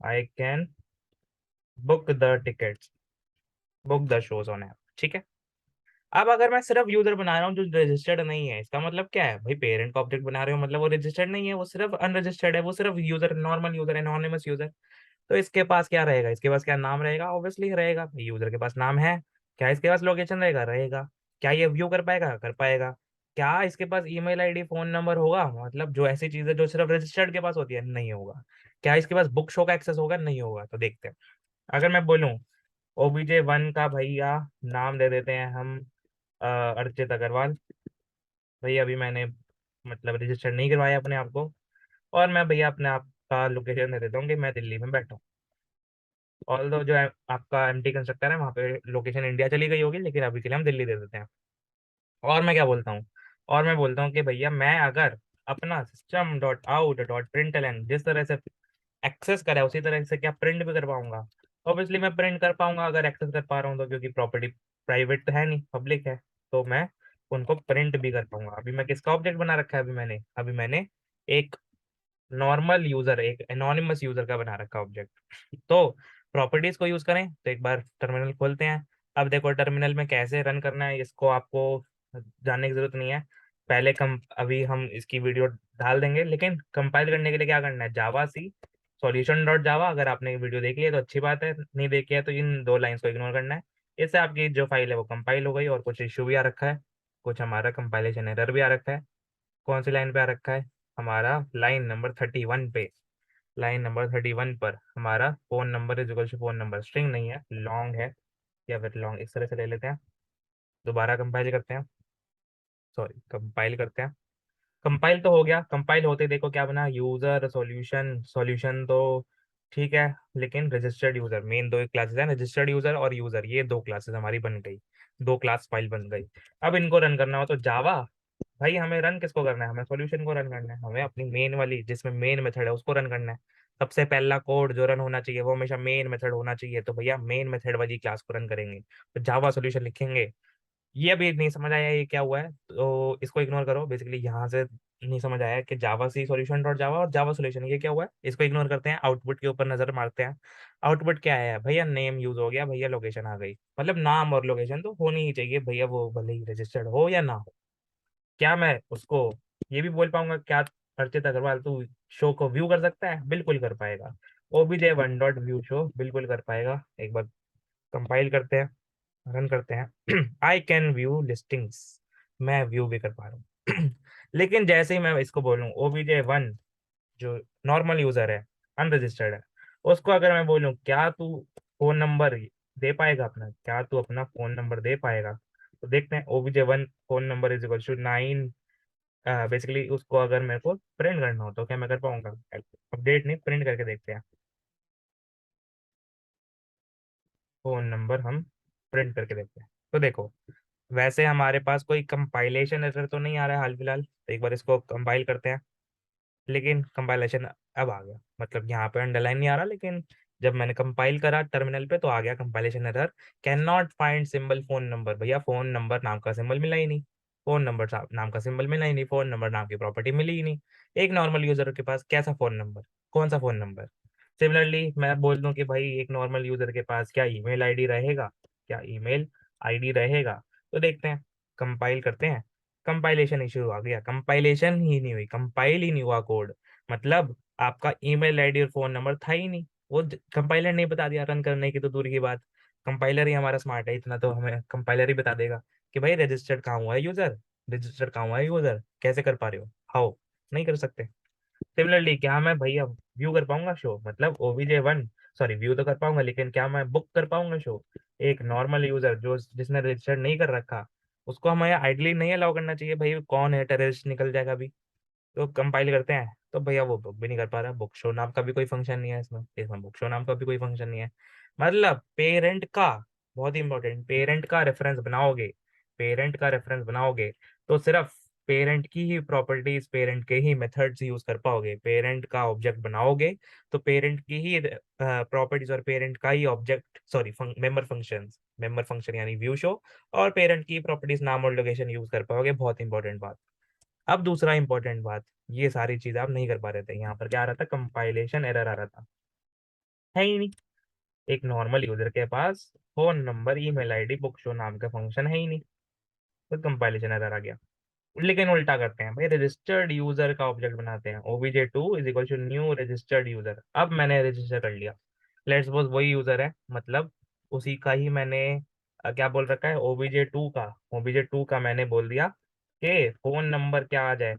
I can book the tickets, book the shows on app, ठीक है। अब अगर मैं सिर्फ यूजर बना रहा हूँ जो रजिस्टर्ड नहीं है, इसका मतलब क्या है भाई, पेरेंट का ऑब्जेक्ट बना रहे हो मतलब वो रजिस्टर्ड नहीं है, वो सिर्फ अनरजिस्टर्ड है, वो सिर्फ user, normal user, anonymous user. तो इसके पास क्या रहेगा, इसके पास क्या नाम रहेगा, ऑब्वियसली रहेगा भाई, यूजर के पास नाम है। क्या इसके पास लोकेशन रहेगा, रहेगा। क्या ये व्यू कर पाएगा, कर पाएगा। क्या इसके पास ईमेल आईडी, फोन नंबर होगा, मतलब जो ऐसी चीजें जो सिर्फ रजिस्टर्ड के पास होती है, नहीं होगा। क्या इसके पास बुक शो का एक्सेस होगा, नहीं होगा। तो देखते हैं, अगर मैं बोलूँ OBJ1 का भैया नाम दे देते हैं हम अर्चित अग्रवाल। भैया अभी मैंने मतलब रजिस्टर नहीं करवाया अपने आप को, और मैं भैया अपने आप का लोकेशन दे देता हूँ कि मैं दिल्ली में बैठा हूँ। ऑल दो जो आपका एमटी कंस्ट्रक्टर है वहाँ पे लोकेशन इंडिया चली गई होगी, लेकिन अभी के लिए हम दिल्ली दे देते हैं। और मैं क्या बोलता हूँ, और मैं बोलता हूँ कि भैया मैं अगर अपना system dot out dot println जिस तरह से एक्सेस करा है उसी तरह से क्या प्रिंट भी कर पाऊंगा? ऑब्वियसली मैं प्रिंट कर पाऊंगा अगर एक्सेस कर पा रहा हूँ तो, क्योंकि प्रॉपर्टी प्राइवेट तो है नहीं, पब्लिक है। तो मैं उनको प्रिंट भी कर पाऊंगा। अभी मैं किसका ऑब्जेक्ट बना रखा है? अभी मैंने एक नॉर्मल यूजर, एक एनोनिमस यूजर का बना रखा ऑब्जेक्ट। तो प्रॉपर्टीज को यूज करें तो एक बार टर्मिनल खोलते हैं। अब देखो टर्मिनल में कैसे रन करना है इसको आपको जानने की जरूरत नहीं है। पहले कम अभी हम इसकी वीडियो डाल देंगे, लेकिन कंपाइल करने के लिए क्या करना है? जावा सी सॉल्यूशन डॉट जावा। अगर आपने वीडियो देख ली है तो अच्छी बात है, नहीं देखी है तो इन दो लाइंस को इग्नोर करना है। इससे आपकी जो फाइल है वो कंपाइल हो गई। और कुछ इशू भी आ रखा है, कुछ हमारा कंपाइलेशन एरर भी आ रखा है। कौन सी लाइन पे आ रखा है? हमारा लाइन नंबर 31 पे। लाइन नंबर 31 पर हमारा phone number is equal to phone number, string नहीं है, लॉन्ग है। या फिर लॉन्ग इस तरह से ले लेते हैं। दोबारा कंपाइल करते हैं, सॉरी कंपाइल करते हैं। कंपाइल तो हो गया। कंपाइल होते ही देखो क्या बना, यूजर सॉल्यूशन। सॉल्यूशन तो ठीक है, लेकिन रजिस्टर्ड यूजर, मेन दो क्लासेस हैं, रजिस्टर्ड यूजर और यूजर, ये दो क्लासेस हमारी बन गई। दो क्लास फाइल बन गई। अब इनको रन करना हो तो जावा, भाई हमें रन किसको करना है? हमें सॉल्यूशन को रन करना है। हमें अपनी मेन वाली जिसमें मेन मेथड है उसको रन करना है। सबसे पहला कोड जो रन होना चाहिए वो हमेशा मेन मेथड होना चाहिए। तो भैया मेन मेथड वाली क्लास को रन करेंगे तो जावा सॉल्यूशन लिखेंगे। ये अभी नहीं समझ आया ये क्या हुआ है तो इसको इग्नोर करो। बेसिकली यहाँ से नहीं समझ आया कि जावा सी सॉल्यूशन डॉट जावा और जावा सॉल्यूशन, ये क्या हुआ है? इसको इग्नोर करते हैं, आउटपुट के ऊपर नजर मारते हैं। आउटपुट क्या है भैया? नेम यूज हो गया भैया, लोकेशन आ गई। मतलब नाम और लोकेशन तो होनी ही चाहिए भैया, वो भले ही रजिस्टर्ड हो या ना हो। क्या मैं उसको ये भी बोल पाऊंगा क्या अर्चित अग्रवाल तू शो को व्यू कर सकता है? बिल्कुल कर पाएगा। OBJ one dot view show बिल्कुल कर पाएगा। एक बार कंपाइल करते हैं, रन करते हैं। आई कैन व्यू लिस्टिंग्स, मैं व्यू भी कर पा रहा हूँ। लेकिन जैसे ही मैं इसको बोलूँ ओबीजे वन, जो नॉर्मल यूजर है, अनरजिस्टर्ड है, उसको अगर मैं बोलूँ क्या तू फोन नंबर दे पाएगा अपना, क्या तू अपना फोन नंबर दे पाएगा? तो देखते हैं OBJ one phone number is equal to 9। Basically उसको अगर मेरे को प्रिंट करना हो तो क्या मैं कर पाऊंगा? अपडेट नहीं, प्रिंट करके देखते हैं। फोन नंबर हम प्रिंट करके देखते हैं तो देखो, वैसे हमारे पास कोई कंपाइलेशन एरर तो नहीं आ रहा है हाल फिलहाल। तो एक बार इसको कंपाइल करते हैं। लेकिन कंपाइलेशन अब आ गया, मतलब यहाँ पे अंडरलाइन नहीं आ रहा, लेकिन जब मैंने कंपाइल करा टर्मिनल पे तो आ गया compilation error, can not find symbol phone number. भैया फोन नंबर नाम का सिंबल मिला ही नहीं। फोन नंबर नाम का सिंबल मिला ही नहीं, फोन नंबर नाम की प्रॉपर्टी मिली ही नहीं। एक नॉर्मल यूजर के पास कैसा फोन नंबर, कौन सा फोन नंबर? सिमिलरली मैं बोल दूं कि भाई एक नॉर्मल यूजर के पास क्या ईमेल आईडी रहेगा? क्या ईमेल आईडी रहेगा? तो देखते हैं, कंपाइल करते हैं। कंपाइलेशन इशू आ गया, कंपाइलेशन ही नहीं हुई, कंपाइल ही नहीं हुआ कोड। मतलब आपका ईमेल आईडी और फोन नंबर था ही नहीं। वो कंपाइलर नहीं बता दिया, रन करने की तो दूर की बात। कंपाइलर ही हमारा स्मार्ट है, इतना तो हमें कंपाइलर ही बता देगा कि भाई रजिस्टर्ड कहाँ हुआ है यूजर, रजिस्टर्ड कहाँ हुआ है यूजर, कैसे कर पा रहे हो? हाउ? नहीं कर सकते। सिमिलरली क्या मैं भैया व्यू कर पाऊंगा शो? मतलब ओबीजे वन, सॉरी व्यू तो कर पाऊंगा, लेकिन क्या मैं बुक कर पाऊंगा शो? एक नॉर्मल यूजर जो जिसने रजिस्टर नहीं कर रखा, उसको हमें आइडली नहीं अलाउ करना चाहिए। भाई कौन है, टेररिस्ट निकल जाएगा अभी। तो कंपाइल करते हैं तो भैया वो बुक भी नहीं कर पा रहा। बुक शो नाम का भी कोई फंक्शन नहीं है इसमें, इसमें बुक शो नाम का भी कोई फंक्शन नहीं है। मतलब पेरेंट का, बहुत ही इंपॉर्टेंट, पेरेंट का रेफरेंस बनाओगे, पेरेंट का रेफरेंस बनाओगे तो सिर्फ पेरेंट की ही प्रॉपर्टीज, पेरेंट के ही मेथड्स यूज कर पाओगे। पेरेंट का ऑब्जेक्ट बनाओगे तो पेरेंट की ही प्रॉपर्टीज और पेरेंट का ही object, sorry member functions, member function यानी व्यू शो, और पेरेंट की प्रॉपर्टीज नाम और लोकेशन यूज कर पाओगे। बहुत इंपॉर्टेंट बात। अब दूसरा इंपॉर्टेंट बात, ये सारी चीजें आप नहीं कर पा रहे थे, यहाँ पर क्या आ रहा था? कंपाइलेशन एरर आ रहा था, है ही नहीं। एक नॉर्मल यूजर के पास phone number email ID book show नाम का फंक्शन है ही नहीं, तो कंपाइलेशन एरर आ गया। लेकिन उल्टा करते हैं भाई, रजिस्टर्ड यूजर का ऑब्जेक्ट बनाते हैं। OBJ two is equal to new registered user. अब मैंने रजिस्टर कर लिया, लेट्स सपोज वही यूजर है, मतलब उसी का ही मैंने क्या बोल रखा है, ओबीजे टू का। ओबीजे टू का मैंने बोल दिया कि फोन नंबर क्या आ जाए,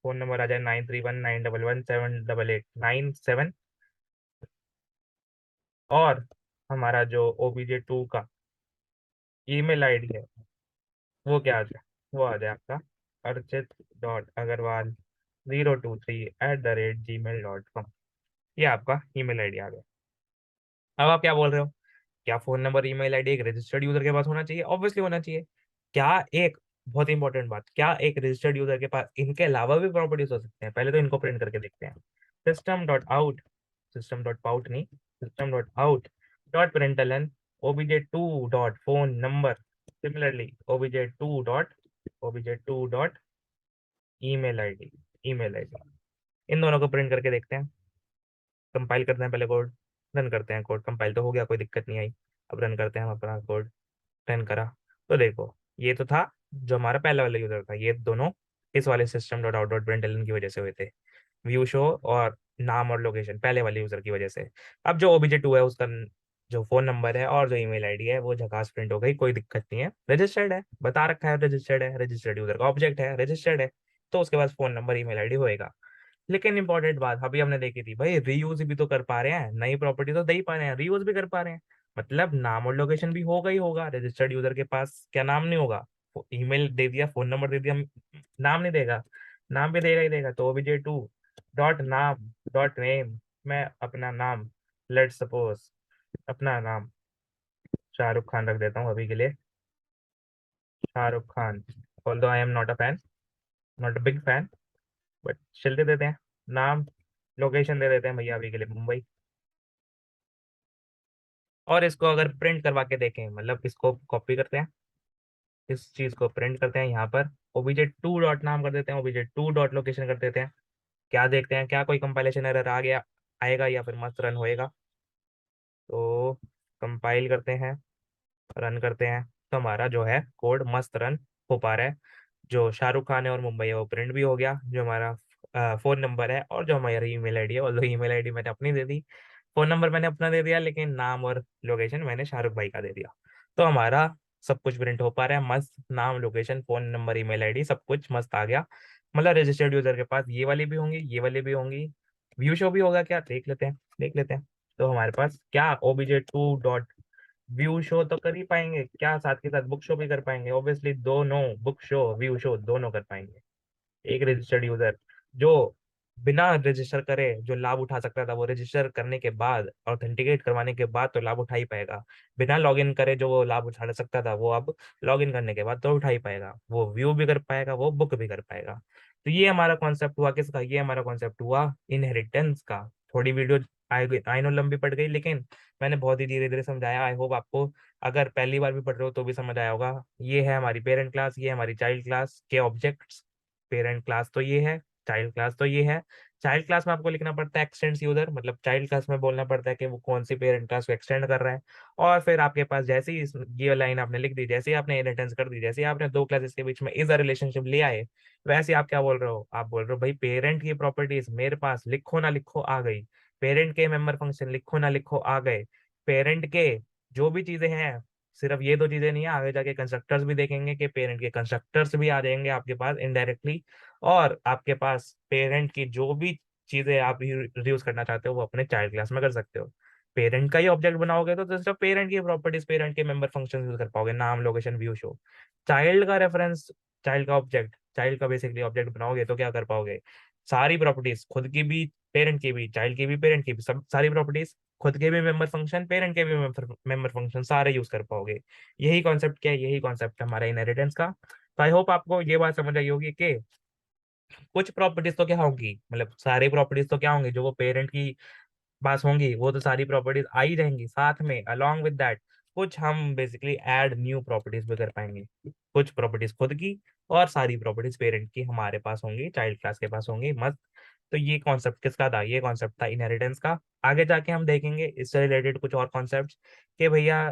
फोन नंबर आ जाए 9319111788 और हमारा जो ओबीजे टू का ईमेल आईडी है वो क्या आ जाए? वो आ जाए आपका अर्चित डॉट अग्रवाल 023@gmail.com। ये आपका ईमेल आईडी आ गया। अब आप क्या बोल रहे हो? क्या फोन नंबर ईमेल आईडी एक रजिस्टर्ड यूजर के पास होना चाहिए? ऑब्वियसली होना चाहिए। क्या एक बहुत इंपॉर्टेंट बात, क्या एक रजिस्टर्ड यूजर के पास इनके अलावा भी प्रॉपर्टीज हो सकते हैं? पहले तो इनको प्रिंट करके देखते हैं। System dot out system dot out नहीं, system dot out dot println obj2 dot phone number, similarly obj2 dot email id। इन दोनों को प्रिंट करके देखते हैं। कंपाइल करते हैं पहले कोड, रन करते हैं कोड। कंपाइल तो हो गया, कोई दिक्कत नहीं आई। अब रन करते हैं हम अपना कोड। रन करा तो देखो ये तो था जो हमारा पहला वाला यूजर था, ये दोनों इस वाले system dot out dot println की वजह से हुए थे, व्यू शो और नाम और लोकेशन पहले वाले यूजर की वजह से। अब जो obj2 है उसका जो फोन नंबर है और जो ईमेल आईडी है वो झकास प्रिंट हो गई, कोई दिक्कत नहीं है, रजिस्टर्ड है, बता रखा है रजिस्टर्ड है, रजिस्टर्ड यूजर का ऑब्जेक्ट है, रजिस्टर्ड है। तो उसके बाद फोन नंबर ईमेल आईडी होएगा। लेकिन इंपॉर्टेंट बात अभी हमने देखी थी भाई, रीयूज भी तो कर पा रहे हैं, नई प्रॉपर्टी तो दे ही पा रहे हैं, रीयूज भी कर पा रहे हैं, मतलब नाम और लोकेशन भी होगा ही होगा। रजिस्टर्ड यूजर के पास क्या नाम नहीं होगा, ईमेल दे दिया, फोन नंबर दे दिया, नाम नहीं देगा, नाम भी देगा ही देगा। तो obj2 डॉट नाम डॉट नेम, मैं अपना नाम, लेट सपोज अपना नाम शाहरुख खान रख देता हूँ अभी के लिए, Shahrukh Khan. Although I am not a fan, not a big fan, but चल दे देते हैं नाम। लोकेशन दे देते हैं भैया अभी के लिए मुंबई। और इसको अगर प्रिंट करवा के देखें, मतलब इसको कॉपी करते हैं, इस चीज को प्रिंट करते हैं यहाँ पर, obj2 डॉट नाम कर देते हैं, obj2 डॉट लोकेशन कर देते हैं। क्या देखते हैं, क्या कोई कंपाइलेशन एरर आ गया, आएगा या फिर मस्त रन होएगा। तो कंपाइल करते हैं, रन करते हैं, तो हमारा जो है कोड मस्त रन हो पा रहा है। जो शाहरुख खान है और मुंबई है वो प्रिंट भी हो गया, जो हमारा फोन नंबर है और जो हमारी ईमेल आईडी है, और ईमेल आईडी मैंने अपनी दे दी, फोन नंबर मैंने अपना दे दिया, लेकिन नाम और लोकेशन मैंने शाहरुख भाई का दे दिया। तो हमारा सब कुछ प्रिंट हो पा रहा है मस्त, नाम location phone number email ID सब कुछ मस्त आ गया। मतलब रजिस्टर्ड यूजर के पास ये वाली भी होंगी, ये वाली भी होंगी। व्यू शो भी होगा क्या, देख लेते हैं, देख लेते हैं। तो हमारे पास क्या obj2 डॉट व्यू शो तो कर ही पाएंगे क्या, साथ के साथ बुक शो भी कर पाएंगे ऑब्वियसली, दोनों बुक शो व्यू शो दोनों कर पाएंगे। एक रजिस्टर्ड यूजर जो बिना रजिस्टर करे जो लाभ उठा सकता था, वो रजिस्टर करने के बाद, ऑथेंटिकेट करवाने के बाद तो लाभ उठा ही पाएगा। बिना लॉगिन करे जो वो लाभ उठा सकता था, वो अब लॉगिन करने के बाद तो उठा ही पाएगा, वो व्यू भी कर पाएगा, वो बुक भी कर पाएगा। तो ये हमारा कॉन्सेप्ट हुआ किसका, ये हमारा कॉन्सेप्ट हुआ इनहेरिटेंस का। थोड़ी वीडियो आई नो लंबी पड़ गई, लेकिन मैंने बहुत ही धीरे धीरे समझाया। आई होप आपको, अगर पहली बार भी पढ़ रहे हो तो भी समझ आया होगा। ये है हमारी पेरेंट क्लास, ये है हमारी चाइल्ड क्लास के ऑब्जेक्ट्स। पेरेंट क्लास तो ये है, चाइल्ड क्लास तो ये है। चाइल्ड क्लास में आपको लिखना पड़ता है एक्सटेंड्स यूजर, मतलब चाइल्ड क्लास में बोलना पड़ता है कि वो कौन सी पेरेंट क्लास को एक्सटेंड कर रहा है। और फिर आपके पास जैसे ही ये लाइन आपने लिख दी, जैसे ही आपने इनहेरिटेंस कर दी, जैसे ही आपने दो क्लासेस के बीच में इज अ रिलेशनशिप ले आए, वैसे ही आप क्या बोल रहे हो, आप बोल रहे हो भाई पेरेंट की प्रॉपर्टीज मेरे पास लिखो ना लिखो आ गई, पेरेंट के मेंबर फंक्शन लिखो ना लिखो आ गए, पेरेंट के जो भी चीजें हैं, सिर्फ ये दो चीजें नहीं है, आगे जाके कंस्ट्रक्टर्स भी देखेंगे कि पेरेंट के कंस्ट्रक्टर्स भी आ जाएंगे आपके पास इनडायरेक्टली। और आपके पास पेरेंट की जो भी चीजें आप यूज करना चाहते हो वो अपने चाइल्ड क्लास में कर सकते हो। पेरेंट का ही ऑब्जेक्ट बनाओगे तो सिर्फ पेरेंट की प्रॉपर्टीज, पेरेंट के मेंबर फंक्शन यूज कर पाओगे, नाम लोकेशन व्यू शो। चाइल्ड का रेफरेंस, चाइल्ड का ऑब्जेक्ट, चाइल्ड का बेसिकली ऑब्जेक्ट बनाओगे तो क्या कर पाओगे, सारी प्रॉपर्टीज खुद की भी, पेरेंट की भी, चाइल्ड की भी, पेरेंट की भी, सब सारी प्रॉपर्टीज, खुद के भी मेंबर फंक्शन, पेरेंट के भी मेंबर फंक्शन सारे यूज कर पाओगे। यही कॉन्सेप्ट क्या है, यही कॉन्सेप्ट हमारा इनहेरिटेंस का। तो आई होप आपको ये बात समझ आई होगी कि कुछ प्रॉपर्टीज तो क्या होंगी, मतलब सारी प्रॉपर्टीज तो क्या होंगी जो वो पेरेंट की पास होंगी, वो तो सारी प्रॉपर्टीज आ ही रहेंगी साथ में अलोंग विद दैट। कुछ हम बेसिकली ऐड न्यू प्रॉपर्टीज भी कर पाएंगे, कुछ प्रॉपर्टीज खुद की और सारी प्रॉपर्टीज पेरेंट की हमारे पास होंगी, चाइल्ड क्लास के पास होंगी मस्त। तो ये कॉन्सेप्ट किसका था, ये कॉन्सेप्ट था इनहेरिटेंस का। आगे जाके हम देखेंगे इससे रिलेटेड कुछ और कॉन्सेप्ट कि भैया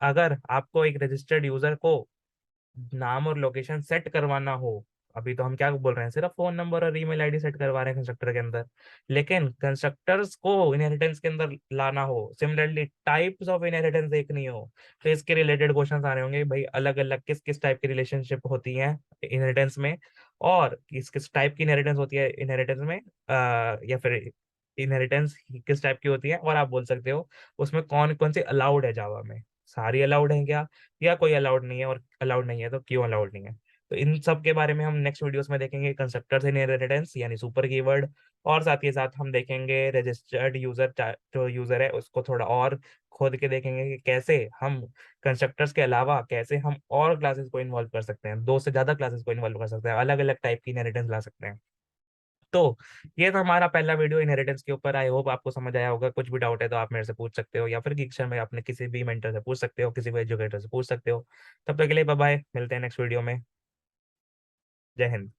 अगर आपको एक रजिस्टर्ड यूजर को नाम और लोकेशन सेट करवाना हो, अभी तो हम क्या बोल रहे हैं, सिर्फ फोन नंबर और ईमेल आईडी सेट करवा रहे हैं कंस्ट्रक्टर के अंदर, लेकिन कंस्ट्रक्टर्स को इनहेरिटेंस के अंदर लाना हो, सिमिलरली टाइप्स ऑफ इनहेरिटेंस देखनी हो, तो इसके रिलेटेड क्वेश्चंस आ रहे होंगे भाई, अलग अलग किस किस टाइप की रिलेशनशिप होती है इनहेरिटेंस में, और किस किस टाइप की इनहेरिटेंस होती है इनहेरिटेंस में, या फिर इनहेरिटेंस किस टाइप की होती है, और आप बोल सकते हो उसमें कौन कौन सी अलाउड है जावा में, सारी अलाउड है क्या, या कोई अलाउड नहीं है, और अलाउड नहीं है तो क्यों अलाउड नहीं है। तो इन सब के बारे में हम नेक्स्ट वीडियोस में देखेंगे, कंस्ट्रक्टर्स इन इनहेरिटेंस यानी सुपर कीवर्ड, और साथ ही साथ हम देखेंगे रजिस्टर्ड यूजर, जो यूजर है उसको थोड़ा और खोद के देखेंगे कि कैसे हम कंस्ट्रक्टर्स के अलावा कैसे हम और क्लासेस को इन्वॉल्व कर सकते हैं, दो से ज्यादा क्लासेस को इन्वॉल्व कर सकते हैं, अलग अलग टाइप की इनहेरिटेंस ला सकते हैं। तो ये था हमारा पहला वीडियो इनहेरिटेंस के ऊपर। आई होप आपको समझ आया होगा। कुछ भी डाउट है तो आप मेरे से पूछ सकते हो, या फिर गिक्शन में अपने किसी भी मेंटर से पूछ सकते हो, किसी भी एजुकेटर से पूछ सकते हो। तब तक के लिए बाय बाय, मिलते हैं नेक्स्ट वीडियो में। जय हिंद।